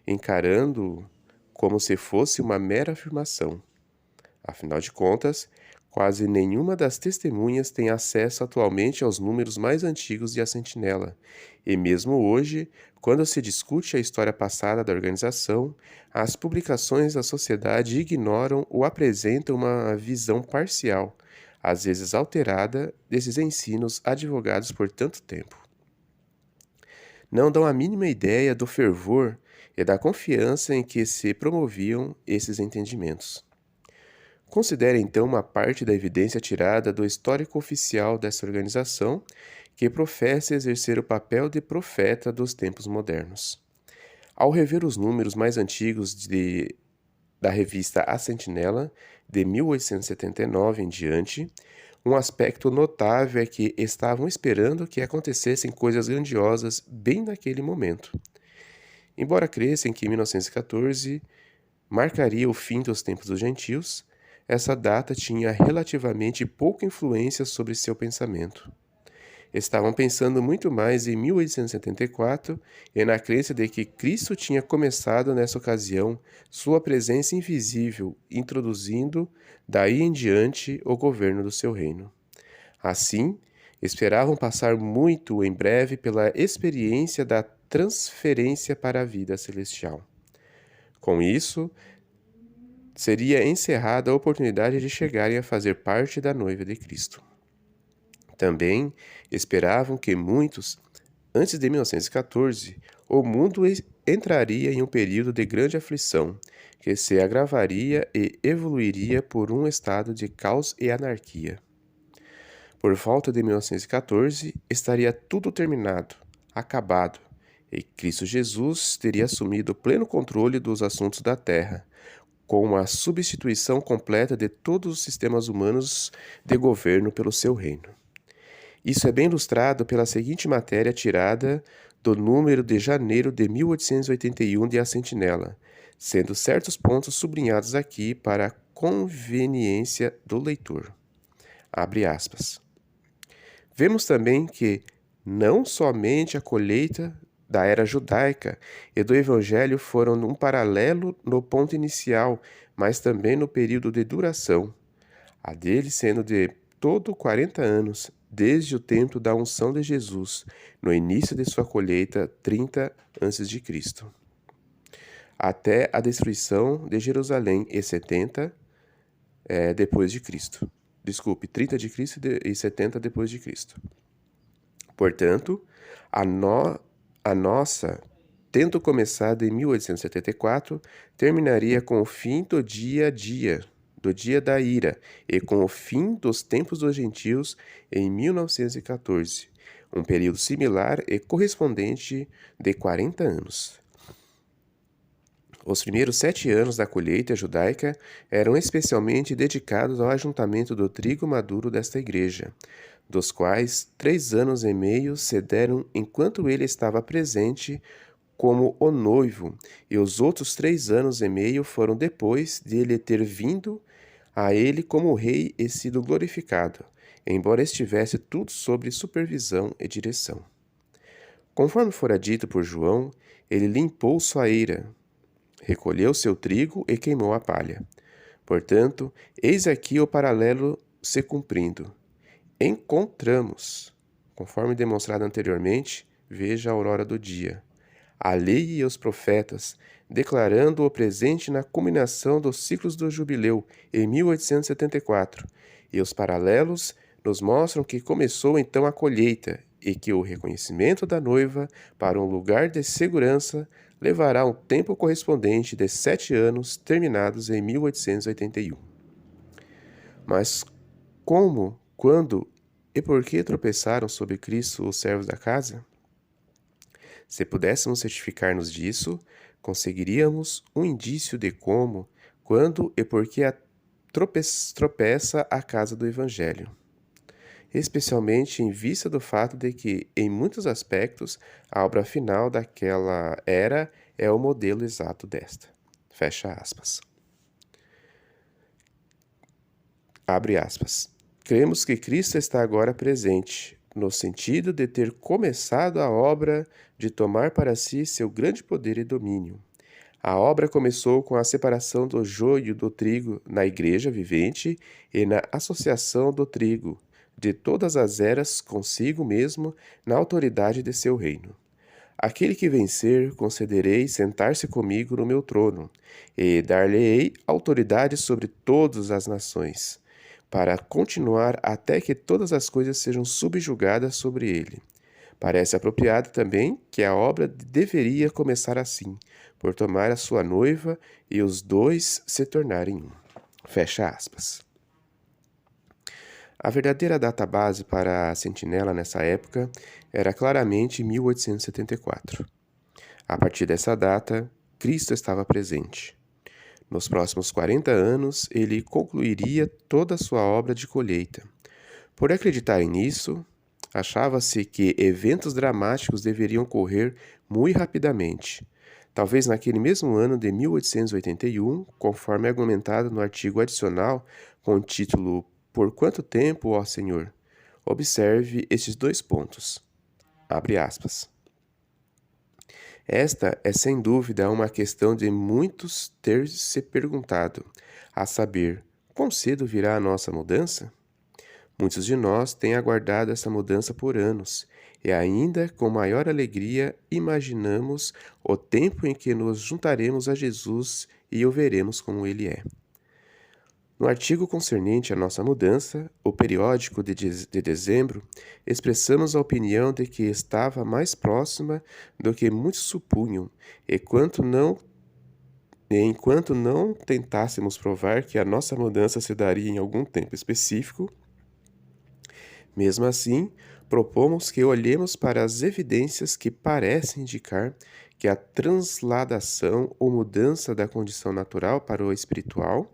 encarando-o como se fosse uma mera afirmação. Afinal de contas, quase nenhuma das testemunhas tem acesso atualmente aos números mais antigos de A Sentinela, e mesmo hoje, quando se discute a história passada da organização, as publicações da sociedade ignoram ou apresentam uma visão parcial, às vezes alterada, desses ensinos advogados por tanto tempo. Não dão a mínima ideia do fervor e da confiança em que se promoviam esses entendimentos. Considere então uma parte da evidência tirada do histórico oficial dessa organização, que professa exercer o papel de profeta dos tempos modernos. Ao rever os números mais antigos da revista A Sentinela, de 1879 em diante, um aspecto notável é que estavam esperando que acontecessem coisas grandiosas bem naquele momento. Embora crescem que 1914 marcaria o fim dos tempos dos gentios, essa data tinha relativamente pouca influência sobre seu pensamento. Estavam pensando muito mais em 1874 e na crença de que Cristo tinha começado nessa ocasião sua presença invisível, introduzindo daí em diante o governo do seu reino. Assim, esperavam passar muito em breve pela experiência da transferência para a vida celestial. Com isso, seria encerrada a oportunidade de chegarem a fazer parte da noiva de Cristo. Também esperavam que muitos, antes de 1914, o mundo entraria em um período de grande aflição, que se agravaria e evoluiria por um estado de caos e anarquia. Por volta de 1914, estaria tudo terminado, acabado, e Cristo Jesus teria assumido pleno controle dos assuntos da terra, com a substituição completa de todos os sistemas humanos de governo pelo seu reino. Isso é bem ilustrado pela seguinte matéria tirada do número de janeiro de 1881 de A Sentinela, sendo certos pontos sublinhados aqui para a conveniência do leitor. Abre aspas. Vemos também que não somente a colheita da era judaica e do Evangelho foram um paralelo no ponto inicial, mas também no período de duração, a dele sendo de todo 40 anos, desde o tempo da unção de Jesus, no início de sua colheita, 30 a.C., até a destruição de Jerusalém, e 70 depois de Cristo. Desculpe, 30 de Cristo e 70 depois de Cristo. Portanto, a nossa, tendo começado em 1874, terminaria com o fim do dia a dia, do dia da ira, e com o fim dos tempos dos gentios em 1914, um período similar e correspondente de 40 anos. Os primeiros 7 anos da colheita judaica eram especialmente dedicados ao ajuntamento do trigo maduro desta igreja, dos quais 3 anos e meio se deram enquanto ele estava presente como o noivo, e os outros 3 anos e meio foram depois de ele ter vindo a ele como rei e sido glorificado, embora estivesse tudo sob supervisão e direção. Conforme fora dito por João, ele limpou sua eira, recolheu seu trigo e queimou a palha. Portanto, eis aqui o paralelo se cumprindo. Encontramos, conforme demonstrado anteriormente, veja a aurora do dia, a lei e os profetas, declarando o presente na culminação dos ciclos do jubileu, em 1874, e os paralelos nos mostram que começou então a colheita e que o reconhecimento da noiva para um lugar de segurança levará um tempo correspondente de 7 anos, terminados em 1881. Mas como, quando e por que tropeçaram sobre Cristo os servos da casa? Se pudéssemos certificar-nos disso, conseguiríamos um indício de como, quando e por que tropeça a casa do Evangelho, especialmente em vista do fato de que, em muitos aspectos, a obra final daquela era é o modelo exato desta. Fecha aspas. Abre aspas. Cremos que Cristo está agora presente, no sentido de ter começado a obra de tomar para si seu grande poder e domínio. A obra começou com a separação do joio do trigo na igreja vivente e na associação do trigo, de todas as eras consigo mesmo, na autoridade de seu reino. Aquele que vencer, concederei sentar-se comigo no meu trono, e dar-lhe-ei autoridade sobre todas as nações, para continuar até que todas as coisas sejam subjugadas sobre ele. Parece apropriado também que a obra deveria começar assim, por tomar a sua noiva e os dois se tornarem um. Fecha aspas. A verdadeira data base para a sentinela nessa época era claramente 1874. A partir dessa data, Cristo estava presente. Nos próximos 40 anos, ele concluiria toda a sua obra de colheita. Por acreditarem nisso, achava-se que eventos dramáticos deveriam ocorrer muito rapidamente. Talvez naquele mesmo ano de 1881, conforme argumentado no artigo adicional com o título Por quanto tempo, ó Senhor? Observe estes 2 pontos. Abre aspas. Esta é sem dúvida uma questão de muitos ter se perguntado, a saber, quão cedo virá a nossa mudança? Muitos de nós têm aguardado essa mudança por anos, e ainda com maior alegria imaginamos o tempo em que nos juntaremos a Jesus e o veremos como ele é. No artigo concernente à nossa mudança, o periódico de dezembro, expressamos a opinião de que estava mais próxima do que muitos supunham, enquanto não tentássemos provar que a nossa mudança se daria em algum tempo específico. Mesmo assim, propomos que olhemos para as evidências que parecem indicar que a transladação ou mudança da condição natural para o espiritual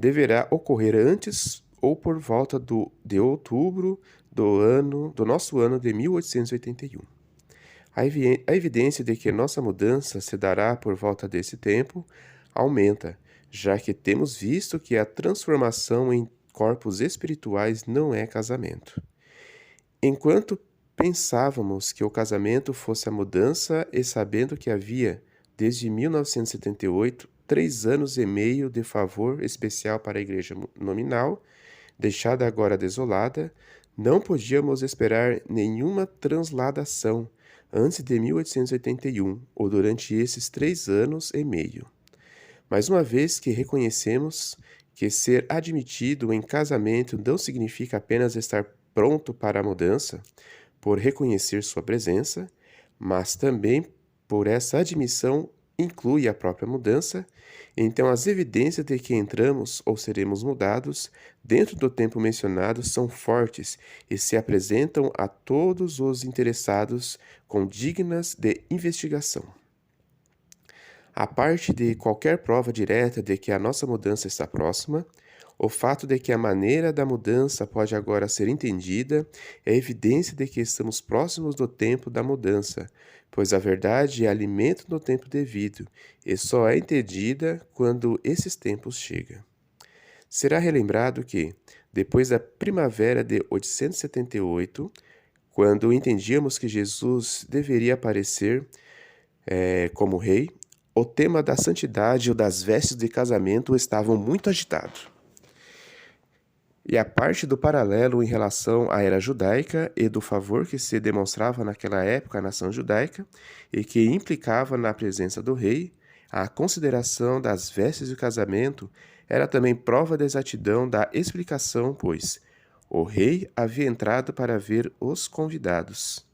deverá ocorrer antes ou por volta de outubro do nosso ano de 1881. A evidência de que nossa mudança se dará por volta desse tempo aumenta, já que temos visto que a transformação em corpos espirituais não é casamento. Enquanto pensávamos que o casamento fosse a mudança e sabendo que havia, desde 1978, 3 anos e meio de favor especial para a igreja nominal, deixada agora desolada, não podíamos esperar nenhuma transladação antes de 1881 ou durante esses 3 anos e meio. Mas uma vez que reconhecemos que ser admitido em casamento não significa apenas estar pronto para a mudança, por reconhecer sua presença, mas também por essa admissão inclui a própria mudança, então as evidências de que entramos ou seremos mudados dentro do tempo mencionado são fortes e se apresentam a todos os interessados como dignas de investigação. A parte de qualquer prova direta de que a nossa mudança está próxima, o fato de que a maneira da mudança pode agora ser entendida é evidência de que estamos próximos do tempo da mudança, pois a verdade é alimento no tempo devido e só é entendida quando esses tempos chegam. Será relembrado que, depois da primavera de 878, quando entendíamos que Jesus deveria aparecer como rei, o tema da santidade ou das vestes de casamento estavam muito agitados. E a parte do paralelo em relação à era judaica e do favor que se demonstrava naquela época à nação judaica e que implicava na presença do rei, a consideração das vestes de casamento era também prova da exatidão da explicação, pois o rei havia entrado para ver os convidados.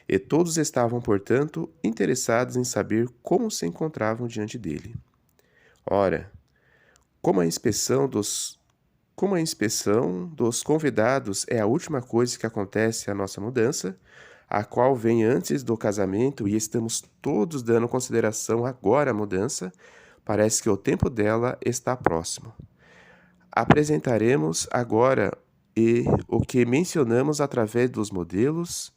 E todos estavam, portanto, interessados em saber como se encontravam diante dele. Ora, como a inspeção dos convidados é a última coisa que acontece à nossa mudança, a qual vem antes do casamento e estamos todos dando consideração agora à mudança, parece que o tempo dela está próximo. Apresentaremos agora o que mencionamos através dos modelos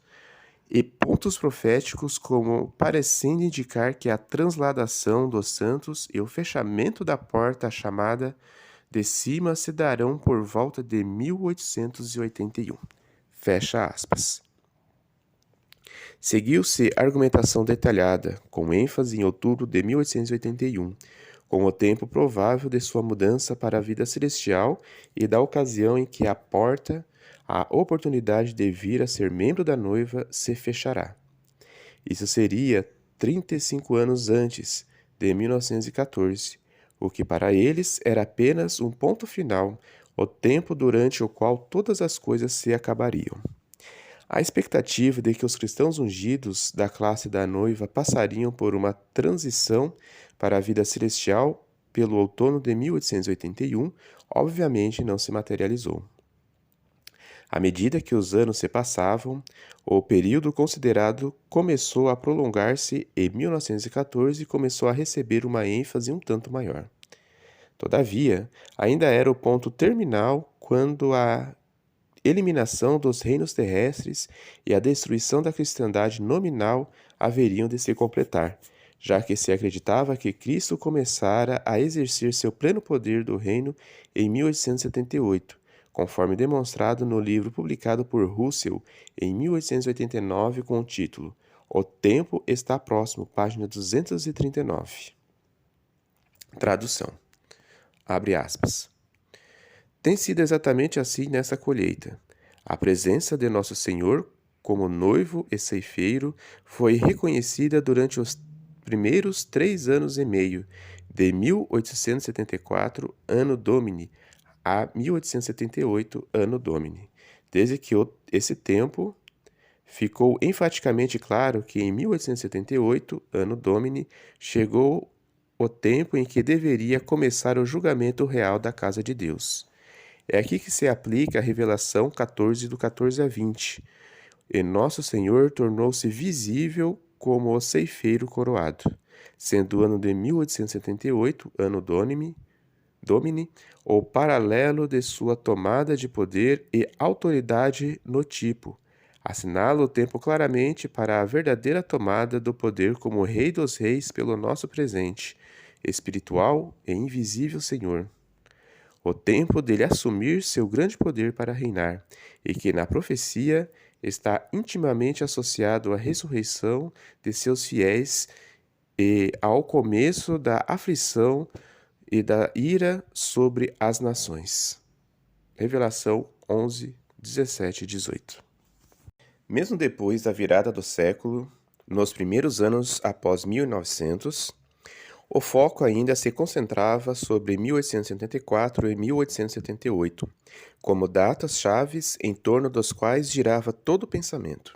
e pontos proféticos como parecendo indicar que a transladação dos santos e o fechamento da porta chamada de cima se darão por volta de 1881. Fecha aspas. Seguiu-se argumentação detalhada, com ênfase em outubro de 1881, com o tempo provável de sua mudança para a vida celestial e da ocasião em que a porta, a oportunidade de vir a ser membro da noiva, se fechará. Isso seria 35 anos antes, de 1914, o que para eles era apenas um ponto final, o tempo durante o qual todas as coisas se acabariam. A expectativa de que os cristãos ungidos da classe da noiva passariam por uma transição para a vida celestial pelo outono de 1881, obviamente não se materializou. À medida que os anos se passavam, o período considerado começou a prolongar-se e 1914 começou a receber uma ênfase um tanto maior. Todavia, ainda era o ponto terminal quando a eliminação dos reinos terrestres e a destruição da cristandade nominal haveriam de se completar, já que se acreditava que Cristo começara a exercer seu pleno poder do reino em 1878, conforme demonstrado no livro publicado por Russell em 1889 com o título O Tempo Está Próximo, página 239. Tradução. Abre aspas. Tem sido exatamente assim nessa colheita. A presença de Nosso Senhor como noivo e ceifeiro foi reconhecida durante os primeiros 3 anos e meio, de 1874, Anno Domini, a 1878, Anno Domini, desde que esse tempo ficou enfaticamente claro que em 1878, Anno Domini, chegou o tempo em que deveria começar o julgamento real da casa de Deus. É aqui que se aplica a revelação 14 do 14 a 20. E Nosso Senhor tornou-se visível como o ceifeiro coroado, sendo o ano de 1878, Anno Domini, o paralelo de sua tomada de poder e autoridade no tipo. Assinala o tempo claramente para a verdadeira tomada do poder como Rei dos Reis pelo nosso presente, espiritual e invisível Senhor. O tempo dele assumir seu grande poder para reinar, e que na profecia está intimamente associado à ressurreição de seus fiéis e ao começo da aflição e da ira sobre as nações. Revelação 11, 17 e 18. Mesmo depois da virada do século, nos primeiros anos após 1900, o foco ainda se concentrava sobre 1874 e 1878, como datas chaves em torno dos quais girava todo o pensamento.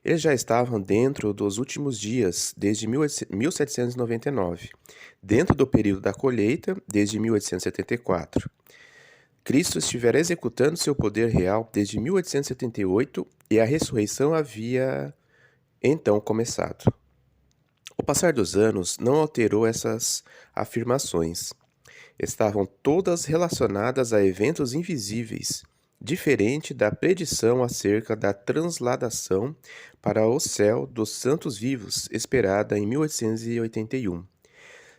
Eles já estavam dentro dos últimos dias desde 1799, dentro do período da colheita desde 1874. Cristo estivera executando seu poder real desde 1878 e a ressurreição havia então começado. O passar dos anos não alterou essas afirmações. Estavam todas relacionadas a eventos invisíveis, diferente da predição acerca da transladação para o céu dos santos vivos esperada em 1881.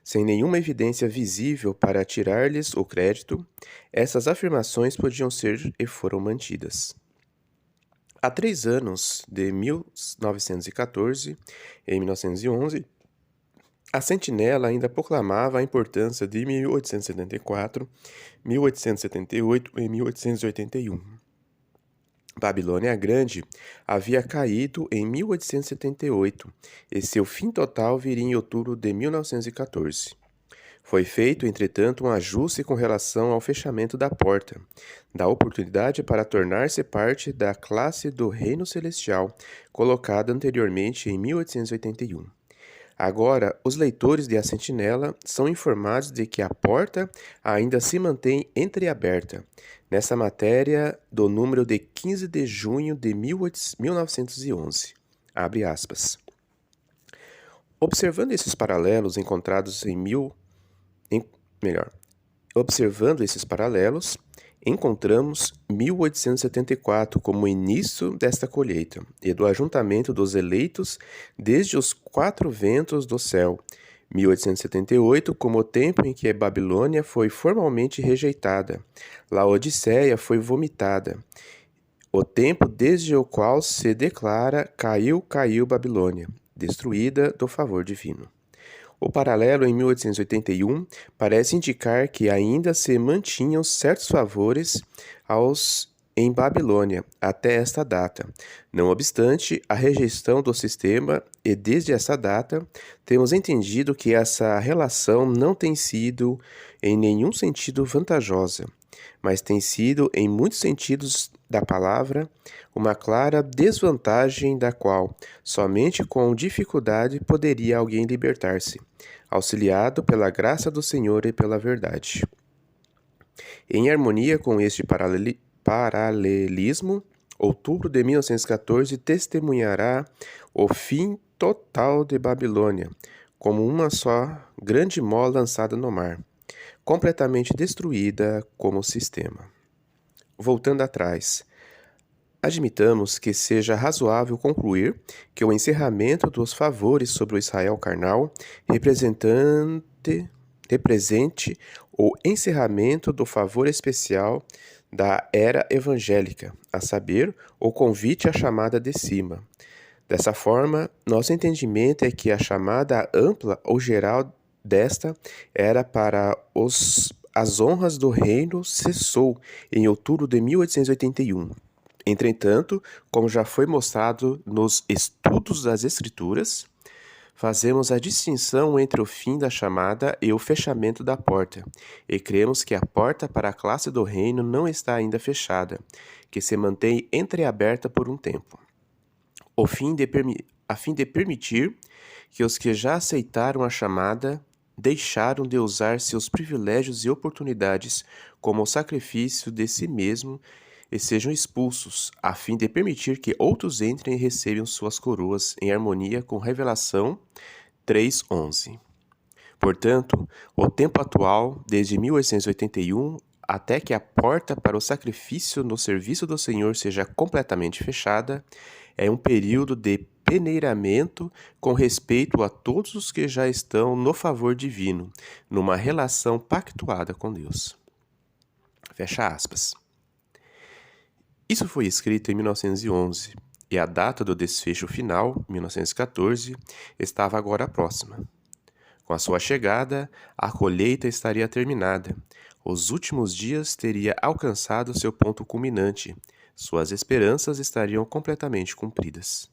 Sem nenhuma evidência visível para tirar-lhes o crédito, essas afirmações podiam ser e foram mantidas. Há 3 anos, de 1914 e 1911, A Sentinela ainda proclamava a importância de 1874, 1878 e 1881. Babilônia Grande havia caído em 1878 e seu fim total viria em outubro de 1914. Foi feito, entretanto, um ajuste com relação ao fechamento da porta, da oportunidade para tornar-se parte da classe do Reino Celestial, colocada anteriormente em 1881. Agora, os leitores de A Sentinela são informados de que a porta ainda se mantém entreaberta, nessa matéria do número de 15 de junho de 1911. Abre aspas. Observando esses paralelos encontrados Observando esses paralelos, encontramos 1874 como o início desta colheita e do ajuntamento dos eleitos desde os quatro ventos do céu, 1878 como o tempo em que a Babilônia foi formalmente rejeitada, Laodiceia foi vomitada, o tempo desde o qual se declara caiu, caiu Babilônia, destruída do favor divino. O paralelo em 1881 parece indicar que ainda se mantinham certos favores em Babilônia até esta data. Não obstante a rejeição do sistema, e desde essa data, temos entendido que essa relação não tem sido em nenhum sentido vantajosa, mas tem sido, em muitos sentidos da palavra, uma clara desvantagem da qual somente com dificuldade poderia alguém libertar-se, auxiliado pela graça do Senhor e pela verdade. Em harmonia com este paralelismo, outubro de 1914 testemunhará o fim total de Babilônia, como uma só grande mola lançada no mar, completamente destruída como sistema. Voltando atrás, admitamos que seja razoável concluir que o encerramento dos favores sobre o Israel carnal represente o encerramento do favor especial da era evangélica, a saber, o convite à chamada de cima. Dessa forma, nosso entendimento é que a chamada ampla ou geral desta era para as honras do reino cessou em outubro de 1881. Entretanto, como já foi mostrado nos estudos das Escrituras, fazemos a distinção entre o fim da chamada e o fechamento da porta, e cremos que a porta para a classe do reino não está ainda fechada, que se mantém entreaberta por um tempo, a fim de permitir que os que já aceitaram a chamada deixaram de usar seus privilégios e oportunidades como o sacrifício de si mesmo e sejam expulsos, a fim de permitir que outros entrem e recebam suas coroas em harmonia com Revelação 3:11. Portanto, o tempo atual, desde 1881 até que a porta para o sacrifício no serviço do Senhor seja completamente fechada, é um período de peneiramento com respeito a todos os que já estão no favor divino, numa relação pactuada com Deus. Fecha aspas. Isso foi escrito em 1911, e a data do desfecho final, 1914, estava agora próxima. Com a sua chegada, a colheita estaria terminada, os últimos dias teria alcançado seu ponto culminante, suas esperanças estariam completamente cumpridas.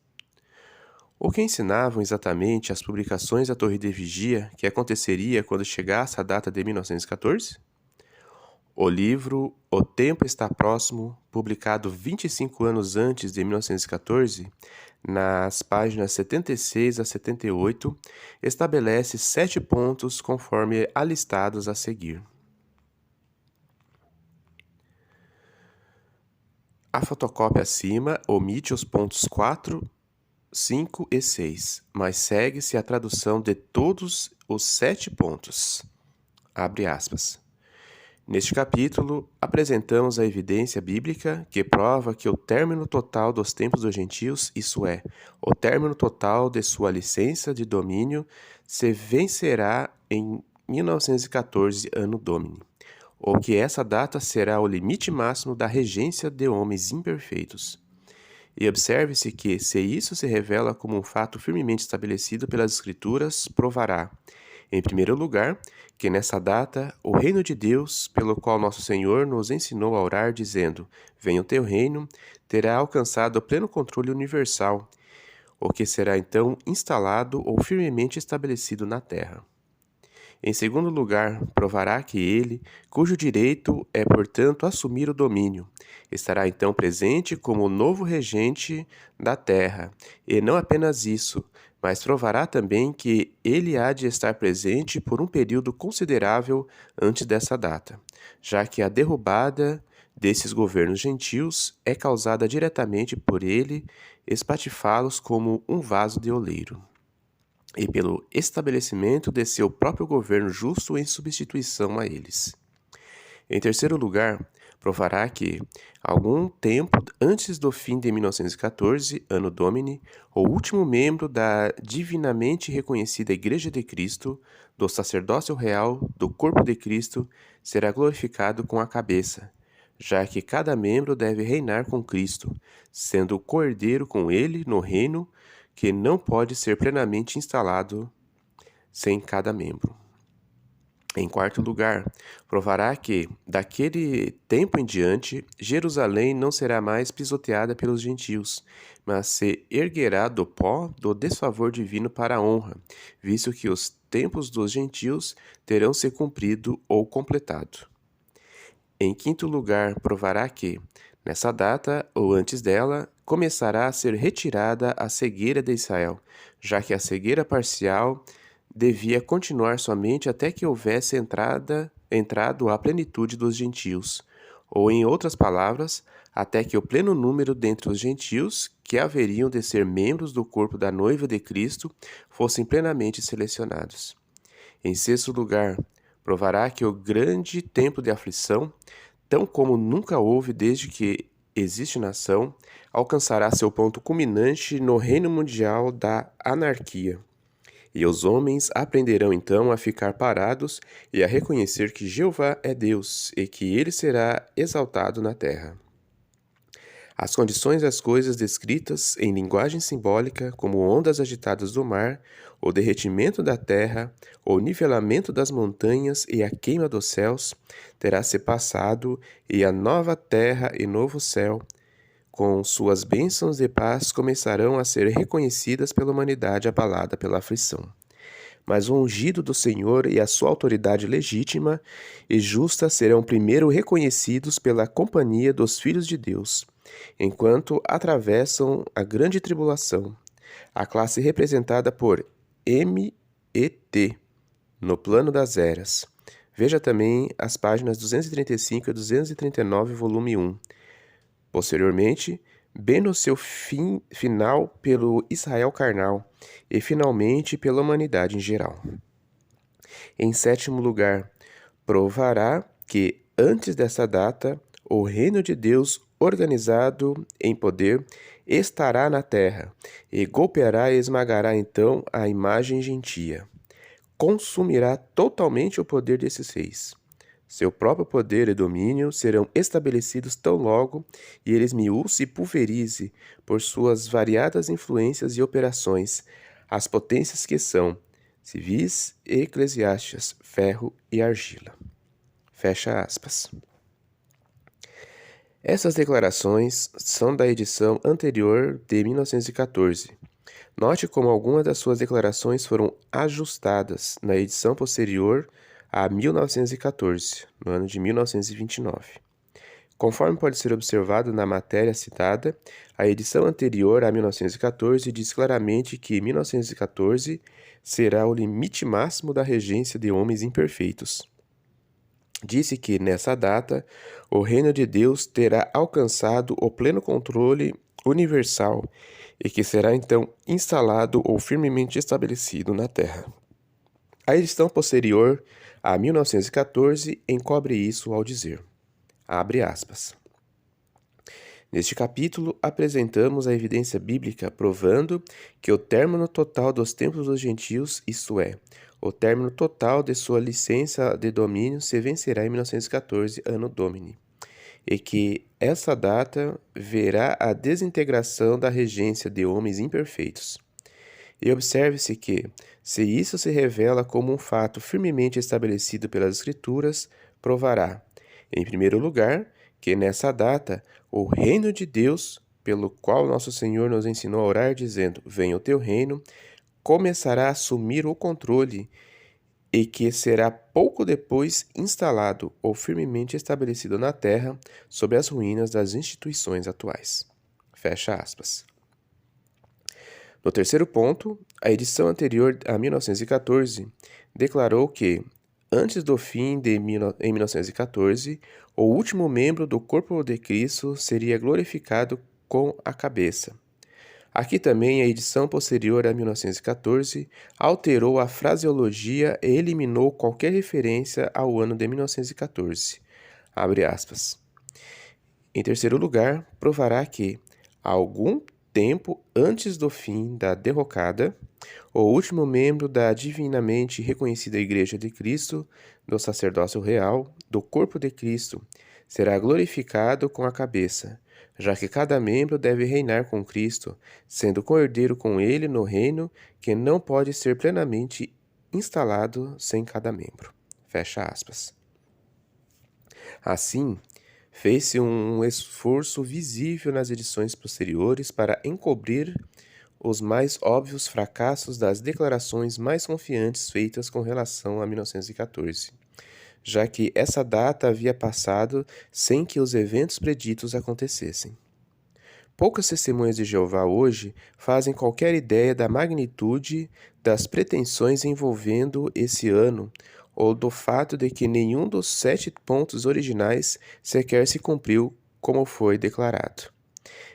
O que ensinavam exatamente as publicações da Torre de Vigia que aconteceria quando chegasse a data de 1914? O livro O Tempo Está Próximo, publicado 25 anos antes de 1914, nas páginas 76 a 78, estabelece 7 pontos conforme alistados a seguir. A fotocópia acima omite os pontos 4, 5 e 6, mas segue-se a tradução de todos os 7 pontos. Abre aspas. Neste capítulo, apresentamos a evidência bíblica que prova que o término total dos tempos dos gentios, isso é, o término total de sua licença de domínio, se vencerá em 1914, Anno Domini, ou que essa data será o limite máximo da regência de homens imperfeitos. E observe-se que, se isso se revela como um fato firmemente estabelecido pelas Escrituras, provará, em primeiro lugar, que nessa data o reino de Deus, pelo qual nosso Senhor nos ensinou a orar, dizendo: Venha o teu reino, terá alcançado o pleno controle universal, o que será então instalado ou firmemente estabelecido na terra. Em segundo lugar, provará que ele, cujo direito é, portanto, assumir o domínio, estará então presente como o novo regente da terra, e não apenas isso, mas provará também que ele há de estar presente por um período considerável antes dessa data, já que a derrubada desses governos gentios é causada diretamente por ele espatifá-los como um vaso de oleiro e pelo estabelecimento de seu próprio governo justo em substituição a eles. Em terceiro lugar, provará que, algum tempo antes do fim de 1914, Anno Domini, o último membro da divinamente reconhecida Igreja de Cristo, do sacerdócio real do corpo de Cristo, será glorificado com a cabeça, já que cada membro deve reinar com Cristo, sendo o co-herdeiro com ele no reino que não pode ser plenamente instalado sem cada membro. Em quarto lugar, provará que, daquele tempo em diante, Jerusalém não será mais pisoteada pelos gentios, mas se erguerá do pó do desfavor divino para a honra, visto que os tempos dos gentios terão se cumprido ou completado. Em quinto lugar, provará que, nessa data, ou antes dela, começará a ser retirada a cegueira de Israel, já que a cegueira parcial devia continuar somente até que houvesse entrado a plenitude dos gentios, ou, em outras palavras, até que o pleno número dentre os gentios, que haveriam de ser membros do corpo da noiva de Cristo, fossem plenamente selecionados. Em sexto lugar, provará que o grande tempo de aflição, tão como nunca houve desde que existe nação, alcançará seu ponto culminante no reino mundial da anarquia. E os homens aprenderão então a ficar parados e a reconhecer que Jeová é Deus e que ele será exaltado na terra. As condições das coisas descritas em linguagem simbólica, como ondas agitadas do mar, o derretimento da terra, o nivelamento das montanhas e a queima dos céus, terá se passado, e a nova terra e novo céu, com suas bênçãos de paz, começarão a ser reconhecidas pela humanidade abalada pela aflição. Mas o ungido do Senhor e a sua autoridade legítima e justa serão primeiro reconhecidos pela companhia dos filhos de Deus, enquanto atravessam a grande tribulação, a classe representada por M.E.T. no plano das eras. Veja também as páginas 235 e 239, volume 1. Posteriormente, bem no seu final pelo Israel carnal e finalmente pela humanidade em geral. Em sétimo lugar, provará que, antes dessa data, o reino de Deus organizado em poder estará na terra e golpeará e esmagará então a imagem gentia. Consumirá totalmente o poder desses reis. Seu próprio poder e domínio serão estabelecidos tão logo e ele esmiúce e pulverize, por suas variadas influências e operações, as potências que são civis e eclesiásticas, ferro e argila. Fecha aspas. Essas declarações são da edição anterior de 1914. Note como algumas das suas declarações foram ajustadas na edição posterior a 1914, no ano de 1929. Conforme pode ser observado na matéria citada, a edição anterior a 1914 diz claramente que 1914 será o limite máximo da regência de homens imperfeitos. Disse que, nessa data, o reino de Deus terá alcançado o pleno controle universal e que será então instalado ou firmemente estabelecido na terra. A edição posterior a 1914 encobre isso ao dizer, abre aspas, neste capítulo apresentamos a evidência bíblica provando que o término total dos tempos dos gentios, isto é, o término total de sua licença de domínio se vencerá em 1914, Anno Domini. e que essa data verá a desintegração da regência de homens imperfeitos. E observe-se que, se isso se revela como um fato firmemente estabelecido pelas Escrituras, provará, em primeiro lugar, que nessa data o reino de Deus, pelo qual nosso Senhor nos ensinou a orar, dizendo: Venha o teu reino, começará a assumir o controle e que será pouco depois instalado ou firmemente estabelecido na terra sob as ruínas das instituições atuais. Fecha aspas. No terceiro ponto, a edição anterior a 1914 declarou que, antes do fim em 1914, o último membro do corpo de Cristo seria glorificado com a cabeça. Aqui também a edição posterior a 1914 alterou a fraseologia e eliminou qualquer referência ao ano de 1914. Abre aspas. Em terceiro lugar, provará que, algum tempo antes do fim da derrocada, o último membro da divinamente reconhecida Igreja de Cristo, do sacerdócio real, do corpo de Cristo, será glorificado com a cabeça, já que cada membro deve reinar com Cristo, sendo co-herdeiro com ele no reino que não pode ser plenamente instalado sem cada membro. Fecha aspas. Assim, fez-se um esforço visível nas edições posteriores para encobrir os mais óbvios fracassos das declarações mais confiantes feitas com relação a 1914, já que essa data havia passado sem que os eventos preditos acontecessem. Poucas testemunhas de Jeová hoje fazem qualquer ideia da magnitude das pretensões envolvendo esse ano, ou do fato de que nenhum dos 7 pontos originais sequer se cumpriu como foi declarado.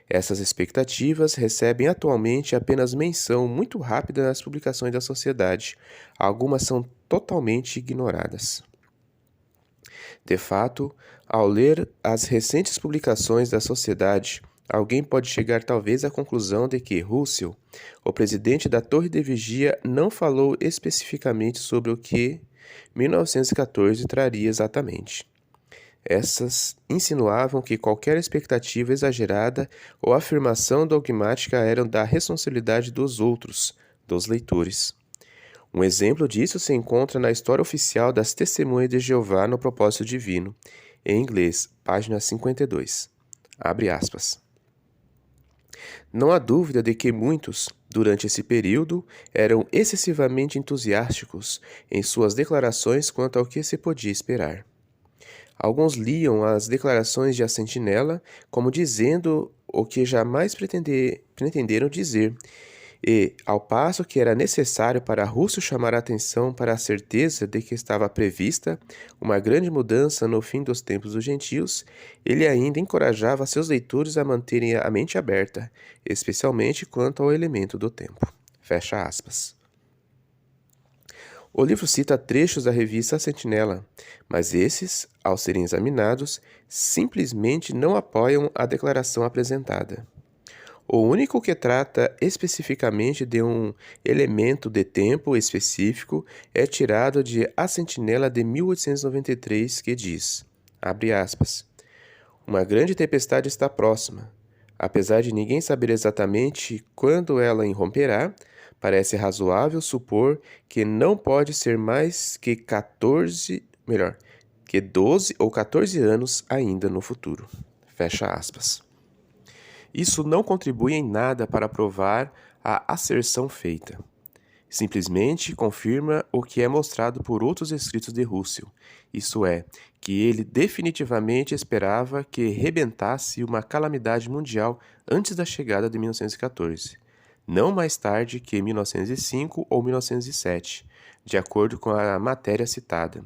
Essas expectativas recebem atualmente apenas menção muito rápida nas publicações da sociedade. Algumas são totalmente ignoradas. De fato, ao ler as recentes publicações da sociedade, alguém pode chegar talvez à conclusão de que Russell, o presidente da Torre de Vigia, não falou especificamente sobre o que 1914 traria exatamente. Essas insinuavam que qualquer expectativa exagerada ou afirmação dogmática eram da responsabilidade dos outros, dos leitores. Um exemplo disso se encontra na História Oficial das Testemunhas de Jeová no Propósito Divino, em inglês, página 52. Abre aspas. Não há dúvida de que muitos, durante esse período, eram excessivamente entusiásticos em suas declarações quanto ao que se podia esperar. Alguns liam as declarações de A Sentinela como dizendo o que jamais pretenderam dizer, e, ao passo que era necessário para Russell chamar a atenção para a certeza de que estava prevista uma grande mudança no fim dos tempos dos gentios, ele ainda encorajava seus leitores a manterem a mente aberta, especialmente quanto ao elemento do tempo. Fecha aspas. O livro cita trechos da revista A Sentinela, mas esses, ao serem examinados, simplesmente não apoiam a declaração apresentada. O único que trata especificamente de um elemento de tempo específico é tirado de A Sentinela de 1893, que diz, abre aspas, uma grande tempestade está próxima. Apesar de ninguém saber exatamente quando ela irromperá, parece razoável supor que não pode ser mais que 12 ou 14 anos ainda no futuro. Fecha aspas. Isso não contribui em nada para provar a asserção feita. Simplesmente confirma o que é mostrado por outros escritos de Russell, isso é, que ele definitivamente esperava que rebentasse uma calamidade mundial antes da chegada de 1914, não mais tarde que 1905 ou 1907, de acordo com a matéria citada,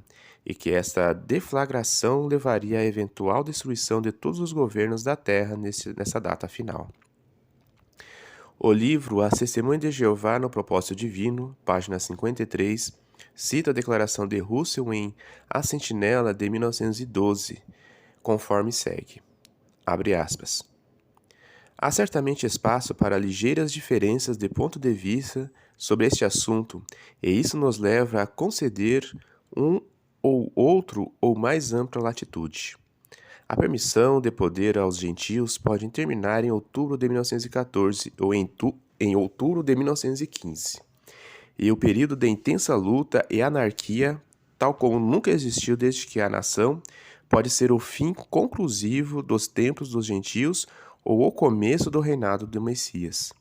e que esta deflagração levaria à eventual destruição de todos os governos da Terra nessa data final. O livro A Testemunha de Jeová no Propósito Divino, página 53, cita a declaração de Russell em A Sentinela de 1912, conforme segue. Abre aspas. Há certamente espaço para ligeiras diferenças de ponto de vista sobre este assunto, e isso nos leva a conceder um ou outro ou mais ampla latitude. A permissão de poder aos gentios pode terminar em outubro de 1914 ou em outubro de 1915. E o período de intensa luta e anarquia, tal como nunca existiu desde que a nação, pode ser o fim conclusivo dos tempos dos gentios ou o começo do reinado do Messias.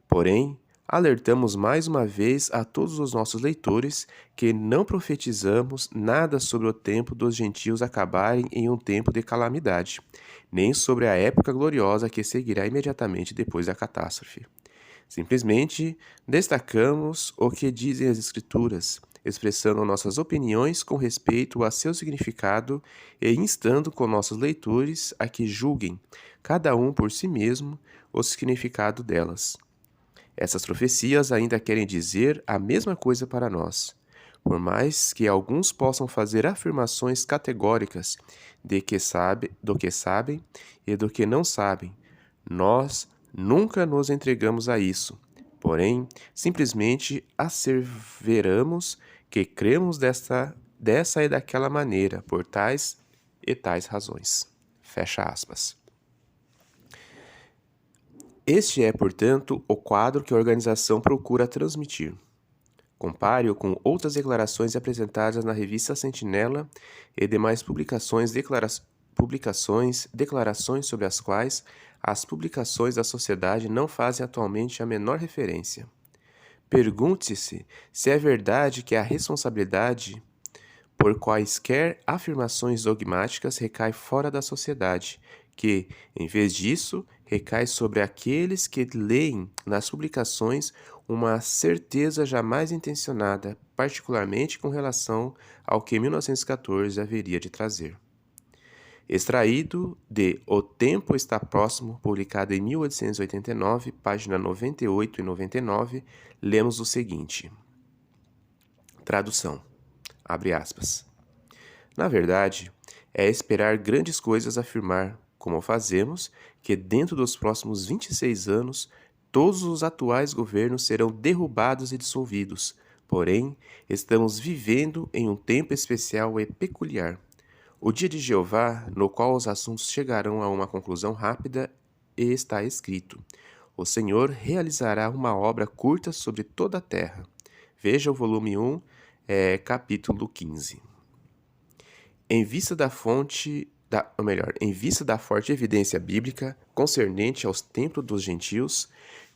Porém, alertamos mais uma vez a todos os nossos leitores que não profetizamos nada sobre o tempo dos gentios acabarem em um tempo de calamidade, nem sobre a época gloriosa que seguirá imediatamente depois da catástrofe. Simplesmente destacamos o que dizem as Escrituras, expressando nossas opiniões com respeito a seu significado e instando com nossos leitores a que julguem, cada um por si mesmo, o significado delas. Essas profecias ainda querem dizer a mesma coisa para nós. Por mais que alguns possam fazer afirmações categóricas do que sabem e do que não sabem, nós nunca nos entregamos a isso. Porém, simplesmente asseveramos que cremos dessa e daquela maneira, por tais e tais razões. Fecha aspas. Este é, portanto, o quadro que a organização procura transmitir. Compare-o com outras declarações apresentadas na revista Sentinela e demais declarações sobre as quais as publicações da sociedade não fazem atualmente a menor referência. Pergunte-se se é verdade que a responsabilidade por quaisquer afirmações dogmáticas recai fora da sociedade, que, em vez disso, recai sobre aqueles que leem nas publicações uma certeza jamais intencionada, particularmente com relação ao que 1914 haveria de trazer. Extraído de O Tempo Está Próximo, publicado em 1889, página 98 e 99, lemos o seguinte. Tradução. Abre aspas. Na verdade, é esperar grandes coisas afirmar, como fazemos, que dentro dos próximos 26 anos, todos os atuais governos serão derrubados e dissolvidos. Porém, estamos vivendo em um tempo especial e peculiar. O dia de Jeová, no qual os assuntos chegarão a uma conclusão rápida, e está escrito: o Senhor realizará uma obra curta sobre toda a terra. Veja o volume 1, capítulo 15. Em vista da forte evidência bíblica concernente aos templos dos gentios,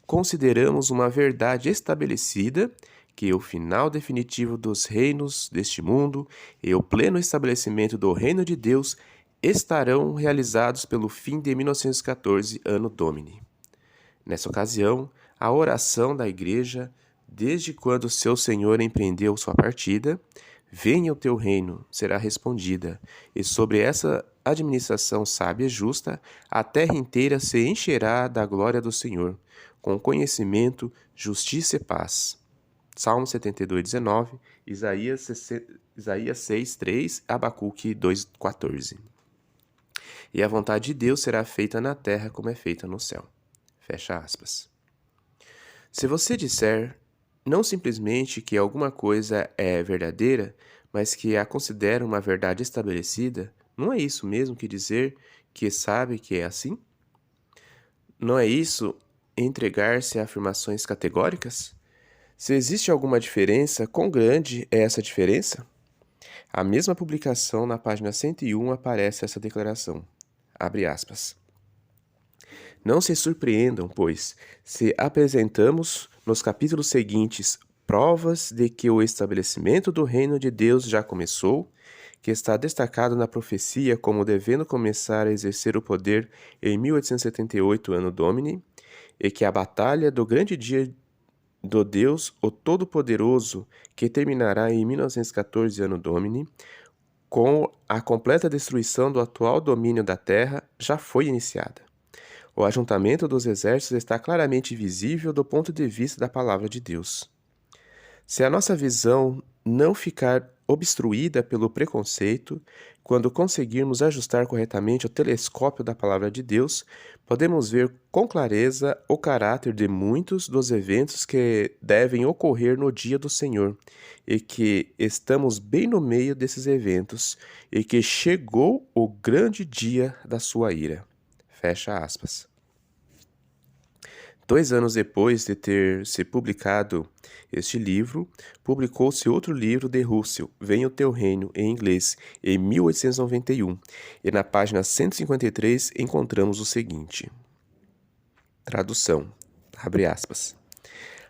consideramos uma verdade estabelecida que o final definitivo dos reinos deste mundo e o pleno estabelecimento do reino de Deus estarão realizados pelo fim de 1914, Anno Domini. Nessa ocasião, a oração da Igreja, desde quando seu Senhor empreendeu sua partida, venha o teu reino, será respondida, e sobre essa administração sábia e justa, a terra inteira se encherá da glória do Senhor, com conhecimento, justiça e paz. Salmo 72, 19, Isaías 6, 3, Abacuque 2, 14. E a vontade de Deus será feita na terra como é feita no céu. Fecha aspas. Se você disser não simplesmente que alguma coisa é verdadeira, mas que a considera uma verdade estabelecida, não é isso mesmo que dizer que sabe que é assim? Não é isso entregar-se a afirmações categóricas? Se existe alguma diferença, quão grande é essa diferença? A mesma publicação, na página 101, aparece essa declaração. Abre aspas. Não se surpreendam, pois, se apresentamos nos capítulos seguintes provas de que o estabelecimento do reino de Deus já começou, que está destacado na profecia como devendo começar a exercer o poder em 1878, Anno Domini, e que a batalha do grande dia do Deus, o Todo-Poderoso, que terminará em 1914, Anno Domini, com a completa destruição do atual domínio da terra, já foi iniciada. O ajuntamento dos exércitos está claramente visível do ponto de vista da palavra de Deus. Se a nossa visão não ficar obstruída pelo preconceito, quando conseguirmos ajustar corretamente o telescópio da Palavra de Deus, podemos ver com clareza o caráter de muitos dos eventos que devem ocorrer no dia do Senhor, e que estamos bem no meio desses eventos, e que chegou o grande dia da sua ira. Fecha aspas. 2 anos depois de ter se publicado este livro, publicou-se outro livro de Russell, Venha o Teu Reino, em inglês, em 1891, e na página 153 encontramos o seguinte. Tradução, abre aspas.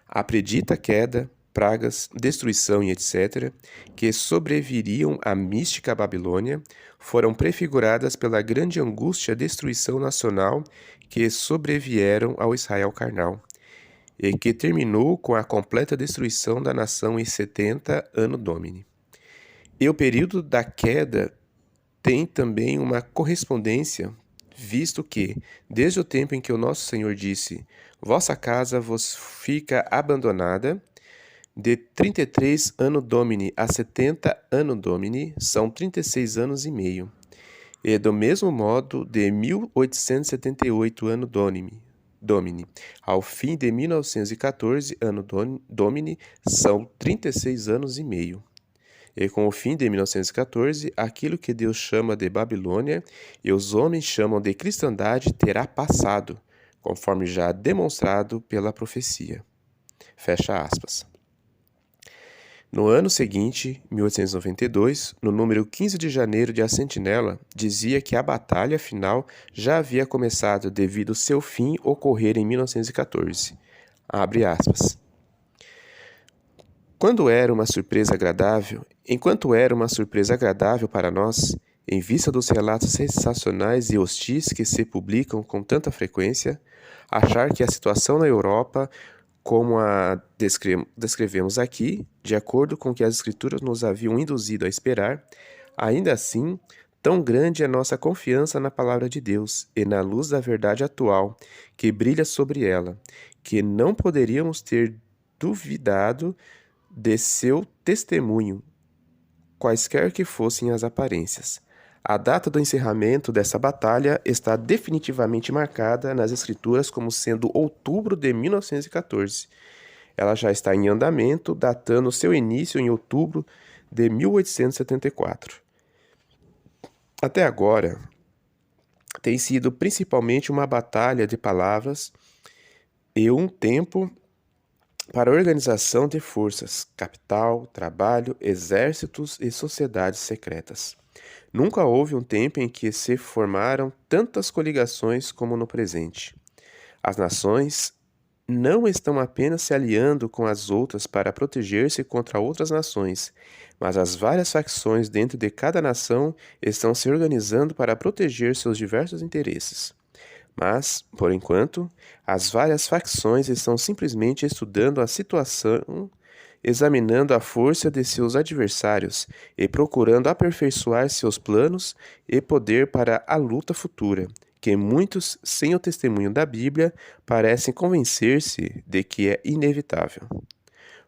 A predita queda, pragas, destruição e etc., que sobreviriam à mística Babilônia, foram prefiguradas pela grande angústia e destruição nacional que sobrevieram ao Israel carnal, e que terminou com a completa destruição da nação em 70 Anno Domini. E o período da queda tem também uma correspondência, visto que, desde o tempo em que o nosso Senhor disse, vossa casa vos fica abandonada, de 33 Anno Domini a 70 Anno Domini são 36 anos e meio. E do mesmo modo, de 1878 Anno Domini ao fim de 1914 Anno Domini são 36 anos e meio. E com o fim de 1914, aquilo que Deus chama de Babilônia e os homens chamam de cristandade terá passado, conforme já demonstrado pela profecia. Fecha aspas. No ano seguinte, 1892, no número 15 de janeiro de A Sentinela, dizia que a batalha final já havia começado devido seu fim ocorrer em 1914. Abre aspas. Enquanto era uma surpresa agradável para nós, em vista dos relatos sensacionais e hostis que se publicam com tanta frequência, achar que a situação na Europa, como a descrevemos aqui, de acordo com o que as Escrituras nos haviam induzido a esperar, ainda assim, tão grande é nossa confiança na Palavra de Deus e na luz da verdade atual que brilha sobre ela, que não poderíamos ter duvidado de seu testemunho, quaisquer que fossem as aparências. A data do encerramento dessa batalha está definitivamente marcada nas Escrituras como sendo outubro de 1914. Ela já está em andamento, datando seu início em outubro de 1874. Até agora, tem sido principalmente uma batalha de palavras e um tempo para a organização de forças, capital, trabalho, exércitos e sociedades secretas. Nunca houve um tempo em que se formaram tantas coligações como no presente. As nações não estão apenas se aliando com as outras para proteger-se contra outras nações, mas as várias facções dentro de cada nação estão se organizando para proteger seus diversos interesses. Mas, por enquanto, as várias facções estão simplesmente estudando a situação, examinando a força de seus adversários e procurando aperfeiçoar seus planos e poder para a luta futura, que muitos, sem o testemunho da Bíblia, parecem convencer-se de que é inevitável.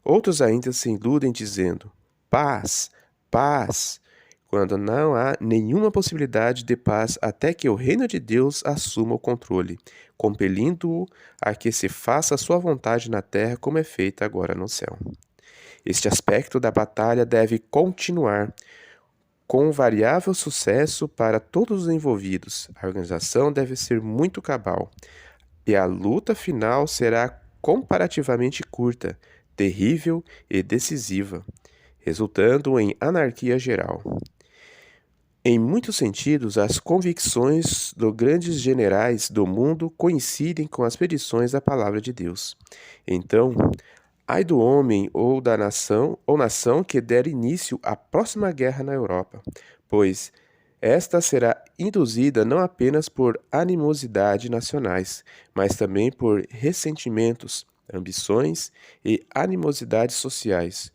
Outros ainda se iludem dizendo, paz, paz, quando não há nenhuma possibilidade de paz até que o reino de Deus assuma o controle, compelindo-o a que se faça a sua vontade na terra como é feita agora no céu. Este aspecto da batalha deve continuar, com variável sucesso para todos os envolvidos. A organização deve ser muito cabal, e a luta final será comparativamente curta, terrível e decisiva, resultando em anarquia geral. Em muitos sentidos, as convicções dos grandes generais do mundo coincidem com as predições da palavra de Deus. Então, ai do homem ou da nação que der início à próxima guerra na Europa, pois esta será induzida não apenas por animosidade nacionais, mas também por ressentimentos, ambições e animosidades sociais.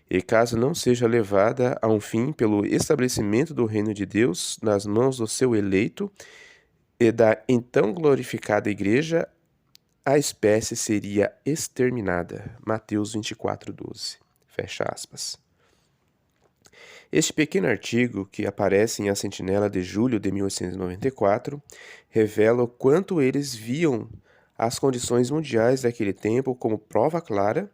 E caso não seja levada a um fim pelo estabelecimento do reino de Deus nas mãos do seu eleito e da então glorificada igreja, a espécie seria exterminada. Mateus 24:12. Fecha aspas. Este pequeno artigo, que aparece em A Sentinela de julho de 1894, revela o quanto eles viam as condições mundiais daquele tempo como prova clara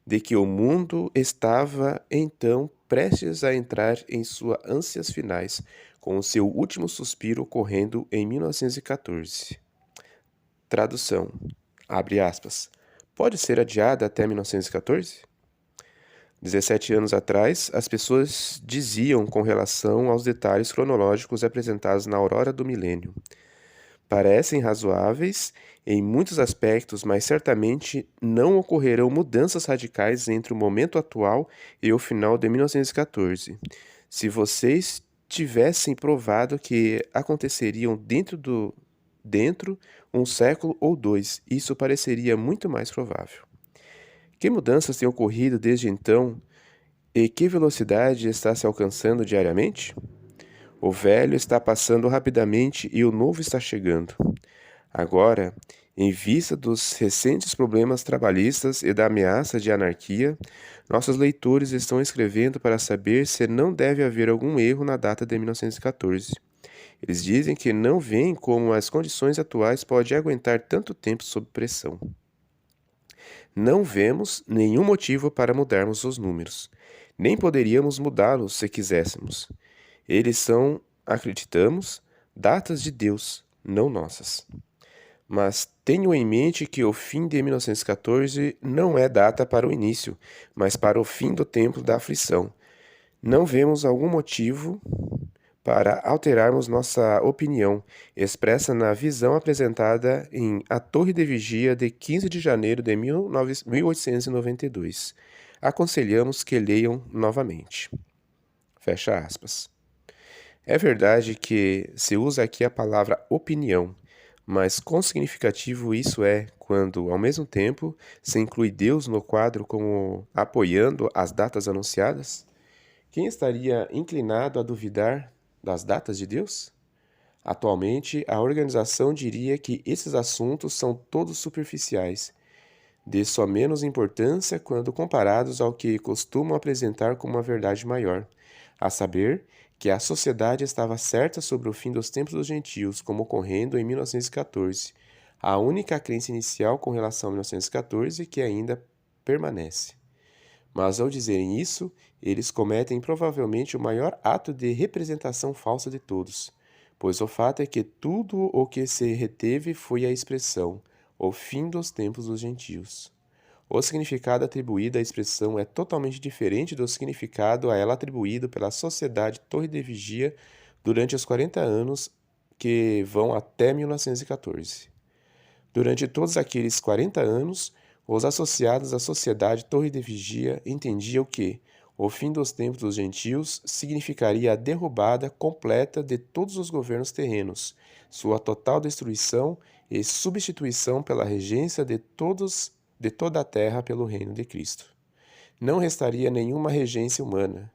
de que o mundo estava, então, prestes a entrar em suas ânsias finais, com o seu último suspiro ocorrendo em 1914. Tradução. Abre aspas. Pode ser adiada até 1914? 17 anos atrás, as pessoas diziam com relação aos detalhes cronológicos apresentados na aurora do milênio. Parecem razoáveis em muitos aspectos, mas certamente não ocorrerão mudanças radicais entre o momento atual e o final de 1914. Se vocês tivessem provado que aconteceriam dentro um século ou dois, isso pareceria muito mais provável. Que mudanças têm ocorrido desde então e que velocidade está se alcançando diariamente? O velho está passando rapidamente e o novo está chegando. Agora, em vista dos recentes problemas trabalhistas e da ameaça de anarquia, nossos leitores estão escrevendo para saber se não deve haver algum erro na data de 1914. Eles dizem que não veem como as condições atuais podem aguentar tanto tempo sob pressão. Não vemos nenhum motivo para mudarmos os números. Nem poderíamos mudá-los se quiséssemos. Eles são, acreditamos, datas de Deus, não nossas. Mas tenho em mente que o fim de 1914 não é data para o início, mas para o fim do tempo da aflição. Não vemos algum motivo para alterarmos nossa opinião, expressa na visão apresentada em A Torre de Vigia de 15 de janeiro de 1892. Aconselhamos que leiam novamente. Fecha aspas. É verdade que se usa aqui a palavra opinião, mas quão significativo isso é quando, ao mesmo tempo, se inclui Deus no quadro como apoiando as datas anunciadas? Quem estaria inclinado a duvidar das datas de Deus? Atualmente, a organização diria que esses assuntos são todos superficiais, de só menos importância quando comparados ao que costumam apresentar como uma verdade maior, a saber, que a sociedade estava certa sobre o fim dos tempos dos gentios, como ocorrendo em 1914, a única crença inicial com relação a 1914 que ainda permanece. Mas ao dizerem isso, eles cometem provavelmente o maior ato de representação falsa de todos, pois o fato é que tudo o que se reteve foi a expressão, o fim dos tempos dos gentios. O significado atribuído à expressão é totalmente diferente do significado a ela atribuído pela Sociedade Torre de Vigia durante os 40 anos que vão até 1914. Durante todos aqueles 40 anos, os associados à Sociedade Torre de Vigia entendiam que o fim dos tempos dos gentios significaria a derrubada completa de todos os governos terrenos, sua total destruição e substituição pela regência de toda a terra pelo reino de Cristo. Não restaria nenhuma regência humana.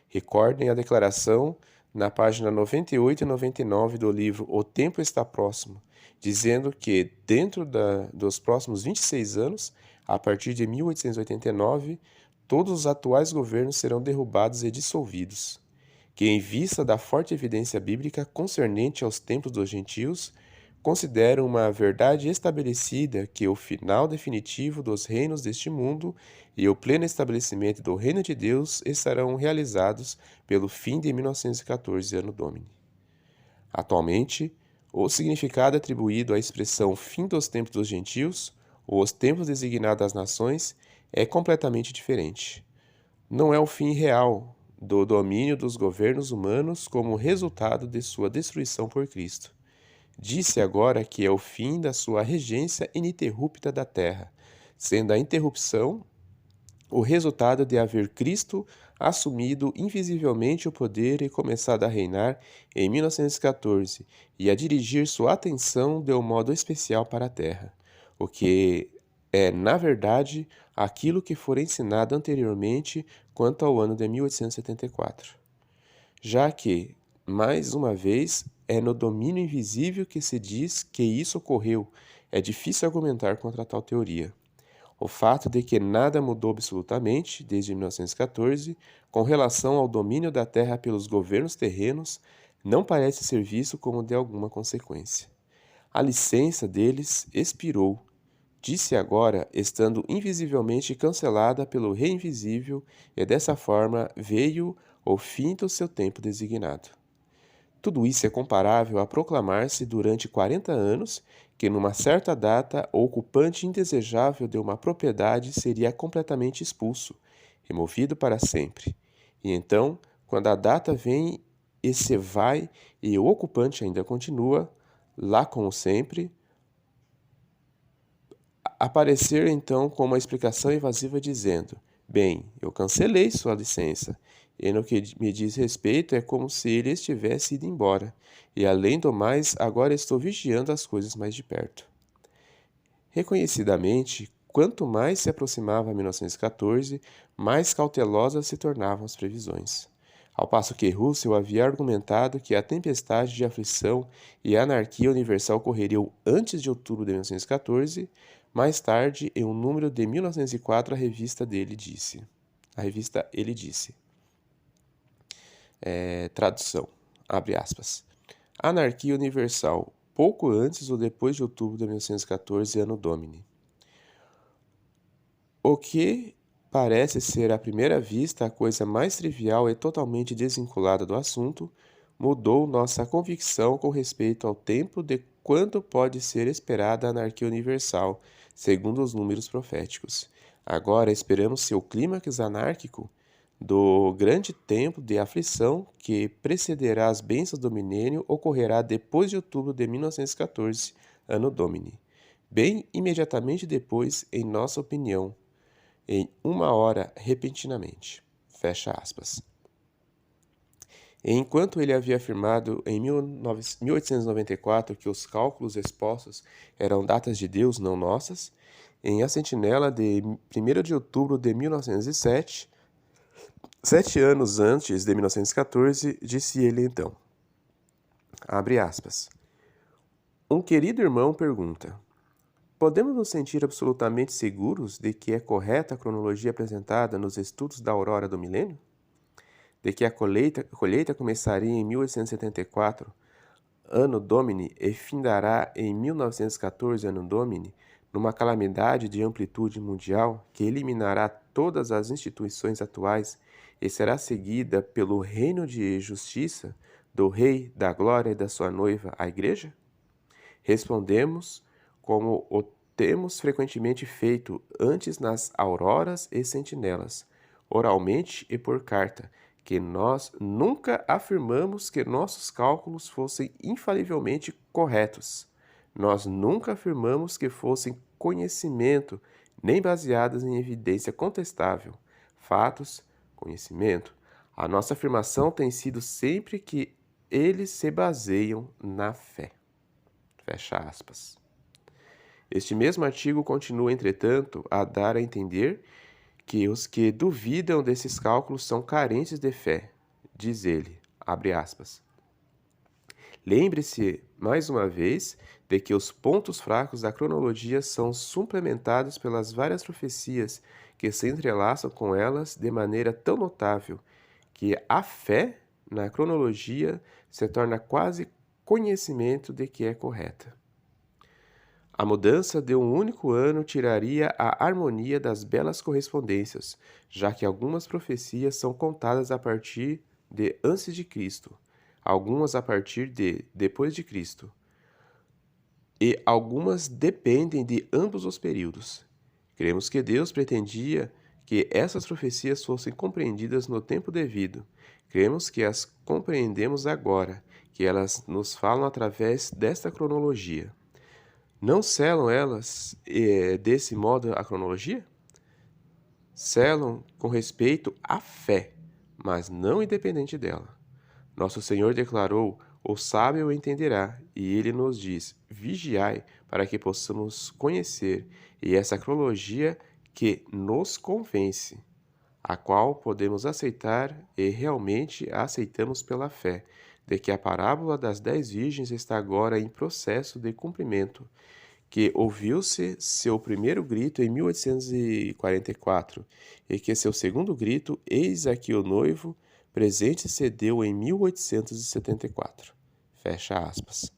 Recordem a declaração na página 98 e 99 do livro O Tempo Está Próximo, dizendo que, dentro dos próximos 26 anos, a partir de 1889, todos os atuais governos serão derrubados e dissolvidos. Que, em vista da forte evidência bíblica concernente aos tempos dos gentios, consideram uma verdade estabelecida que o final definitivo dos reinos deste mundo e o pleno estabelecimento do reino de Deus estarão realizados pelo fim de 1914, Anno Domini. Atualmente, o significado atribuído à expressão fim dos tempos dos gentios, ou os tempos designados às nações, é completamente diferente. Não é o fim real do domínio dos governos humanos como resultado de sua destruição por Cristo. Disse agora que é o fim da sua regência ininterrupta da terra, sendo a interrupção o resultado de haver Cristo assumido invisivelmente o poder e começado a reinar em 1914 e a dirigir sua atenção de um modo especial para a terra, o que é, na verdade, aquilo que for ensinado anteriormente quanto ao ano de 1874. Já que, mais uma vez, é no domínio invisível que se diz que isso ocorreu, é difícil argumentar contra tal teoria. O fato de que nada mudou absolutamente desde 1914 com relação ao domínio da terra pelos governos terrenos não parece ser visto como de alguma consequência. A licença deles expirou, disse agora, estando invisivelmente cancelada pelo Rei Invisível, e dessa forma veio o fim do seu tempo designado. Tudo isso é comparável a proclamar-se durante 40 anos que, numa certa data, o ocupante indesejável de uma propriedade seria completamente expulso, removido para sempre. E então, quando a data vem e se vai e o ocupante ainda continua, lá como sempre, aparecer então com uma explicação evasiva dizendo: bem, eu cancelei sua licença, e no que me diz respeito é como se ele estivesse ido embora, e além do mais, agora estou vigiando as coisas mais de perto. Reconhecidamente, quanto mais se aproximava 1914, mais cautelosas se tornavam as previsões. Ao passo que Russell havia argumentado que a tempestade de aflição e anarquia universal ocorreriam antes de outubro de 1914, mais tarde, em um número de 1904, a revista Ele Disse. Tradução, abre aspas. Anarquia universal, pouco antes ou depois de outubro de 1914, Anno Domini. O que parece ser à primeira vista a coisa mais trivial e totalmente desvinculada do assunto, mudou nossa convicção com respeito ao tempo de quando pode ser esperada a anarquia universal, segundo os números proféticos. Agora esperamos seu clímax anárquico do grande tempo de aflição que precederá as bênçãos do milênio ocorrerá depois de outubro de 1914, Anno Domini. Bem imediatamente depois, em nossa opinião, em uma hora repentinamente. Fecha aspas. Enquanto ele havia afirmado em 1894 que os cálculos expostos eram datas de Deus, não nossas, em A Sentinela de 1º de outubro de 1907, 7 anos antes de 1914, disse ele então, abre aspas, um querido irmão pergunta, podemos nos sentir absolutamente seguros de que é correta a cronologia apresentada nos estudos da aurora do milênio? De que a colheita começaria em 1874, Anno Domini, e findará em 1914, Anno Domini, numa calamidade de amplitude mundial que eliminará todas as instituições atuais e será seguida pelo reino de justiça do Rei da Glória e da sua noiva, a Igreja? Respondemos como o temos frequentemente feito antes nas auroras e sentinelas, oralmente e por carta, que nós nunca afirmamos que nossos cálculos fossem infalivelmente corretos. Nós nunca afirmamos que fossem conhecimento, nem baseadas em evidência contestável. Fatos, conhecimento. A nossa afirmação tem sido sempre que eles se baseiam na fé. Fecha aspas. Este mesmo artigo continua, entretanto, a dar a entender que os que duvidam desses cálculos são carentes de fé, diz ele, abre aspas. Lembre-se, mais uma vez, de que os pontos fracos da cronologia são suplementados pelas várias profecias que se entrelaçam com elas de maneira tão notável que a fé na cronologia se torna quase conhecimento de que é correta. A mudança de um único ano tiraria a harmonia das belas correspondências, já que algumas profecias são contadas a partir de antes de Cristo, algumas a partir de depois de Cristo, e algumas dependem de ambos os períodos. Cremos que Deus pretendia que essas profecias fossem compreendidas no tempo devido. Cremos que as compreendemos agora, que elas nos falam através desta cronologia. Não selam elas, desse modo, a cronologia? Selam com respeito à fé, mas não independente dela. Nosso Senhor declarou, o sábio entenderá, e ele nos diz, vigiai para que possamos conhecer, e essa cronologia que nos convence, a qual podemos aceitar e realmente a aceitamos pela fé, de que a parábola das 10 virgens está agora em processo de cumprimento, que ouviu-se seu primeiro grito em 1844 e que seu segundo grito, eis aqui o noivo, presente se deu em 1874. Fecha aspas.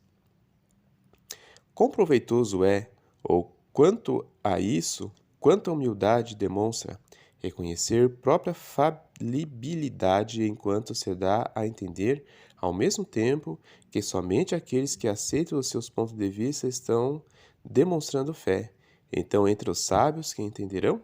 Quão proveitoso é, ou quanto a isso, quanta humildade demonstra, reconhecer própria falibilidade enquanto se dá a entender, ao mesmo tempo, que somente aqueles que aceitam os seus pontos de vista estão demonstrando fé. Então, entre os sábios que entenderão?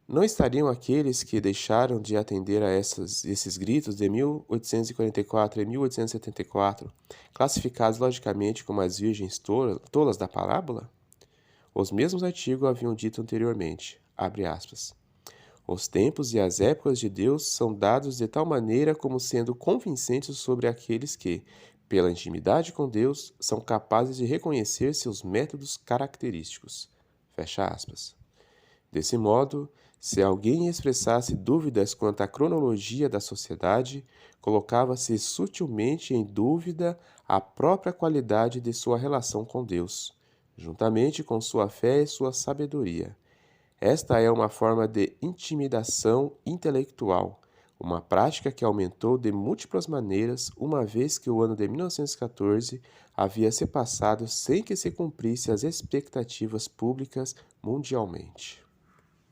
Não estariam aqueles que deixaram de atender a esses gritos de 1844 e 1874 classificados logicamente como as virgens tolas da parábola? Os mesmos artigos haviam dito anteriormente, abre aspas, os tempos e as épocas de Deus são dados de tal maneira como sendo convincentes sobre aqueles que, pela intimidade com Deus, são capazes de reconhecer seus métodos característicos. Fecha aspas. Desse modo, se alguém expressasse dúvidas quanto à cronologia da sociedade, colocava-se sutilmente em dúvida a própria qualidade de sua relação com Deus, juntamente com sua fé e sua sabedoria. Esta é uma forma de intimidação intelectual, uma prática que aumentou de múltiplas maneiras, uma vez que o ano de 1914 havia se passado sem que se cumprisse as expectativas públicas mundialmente.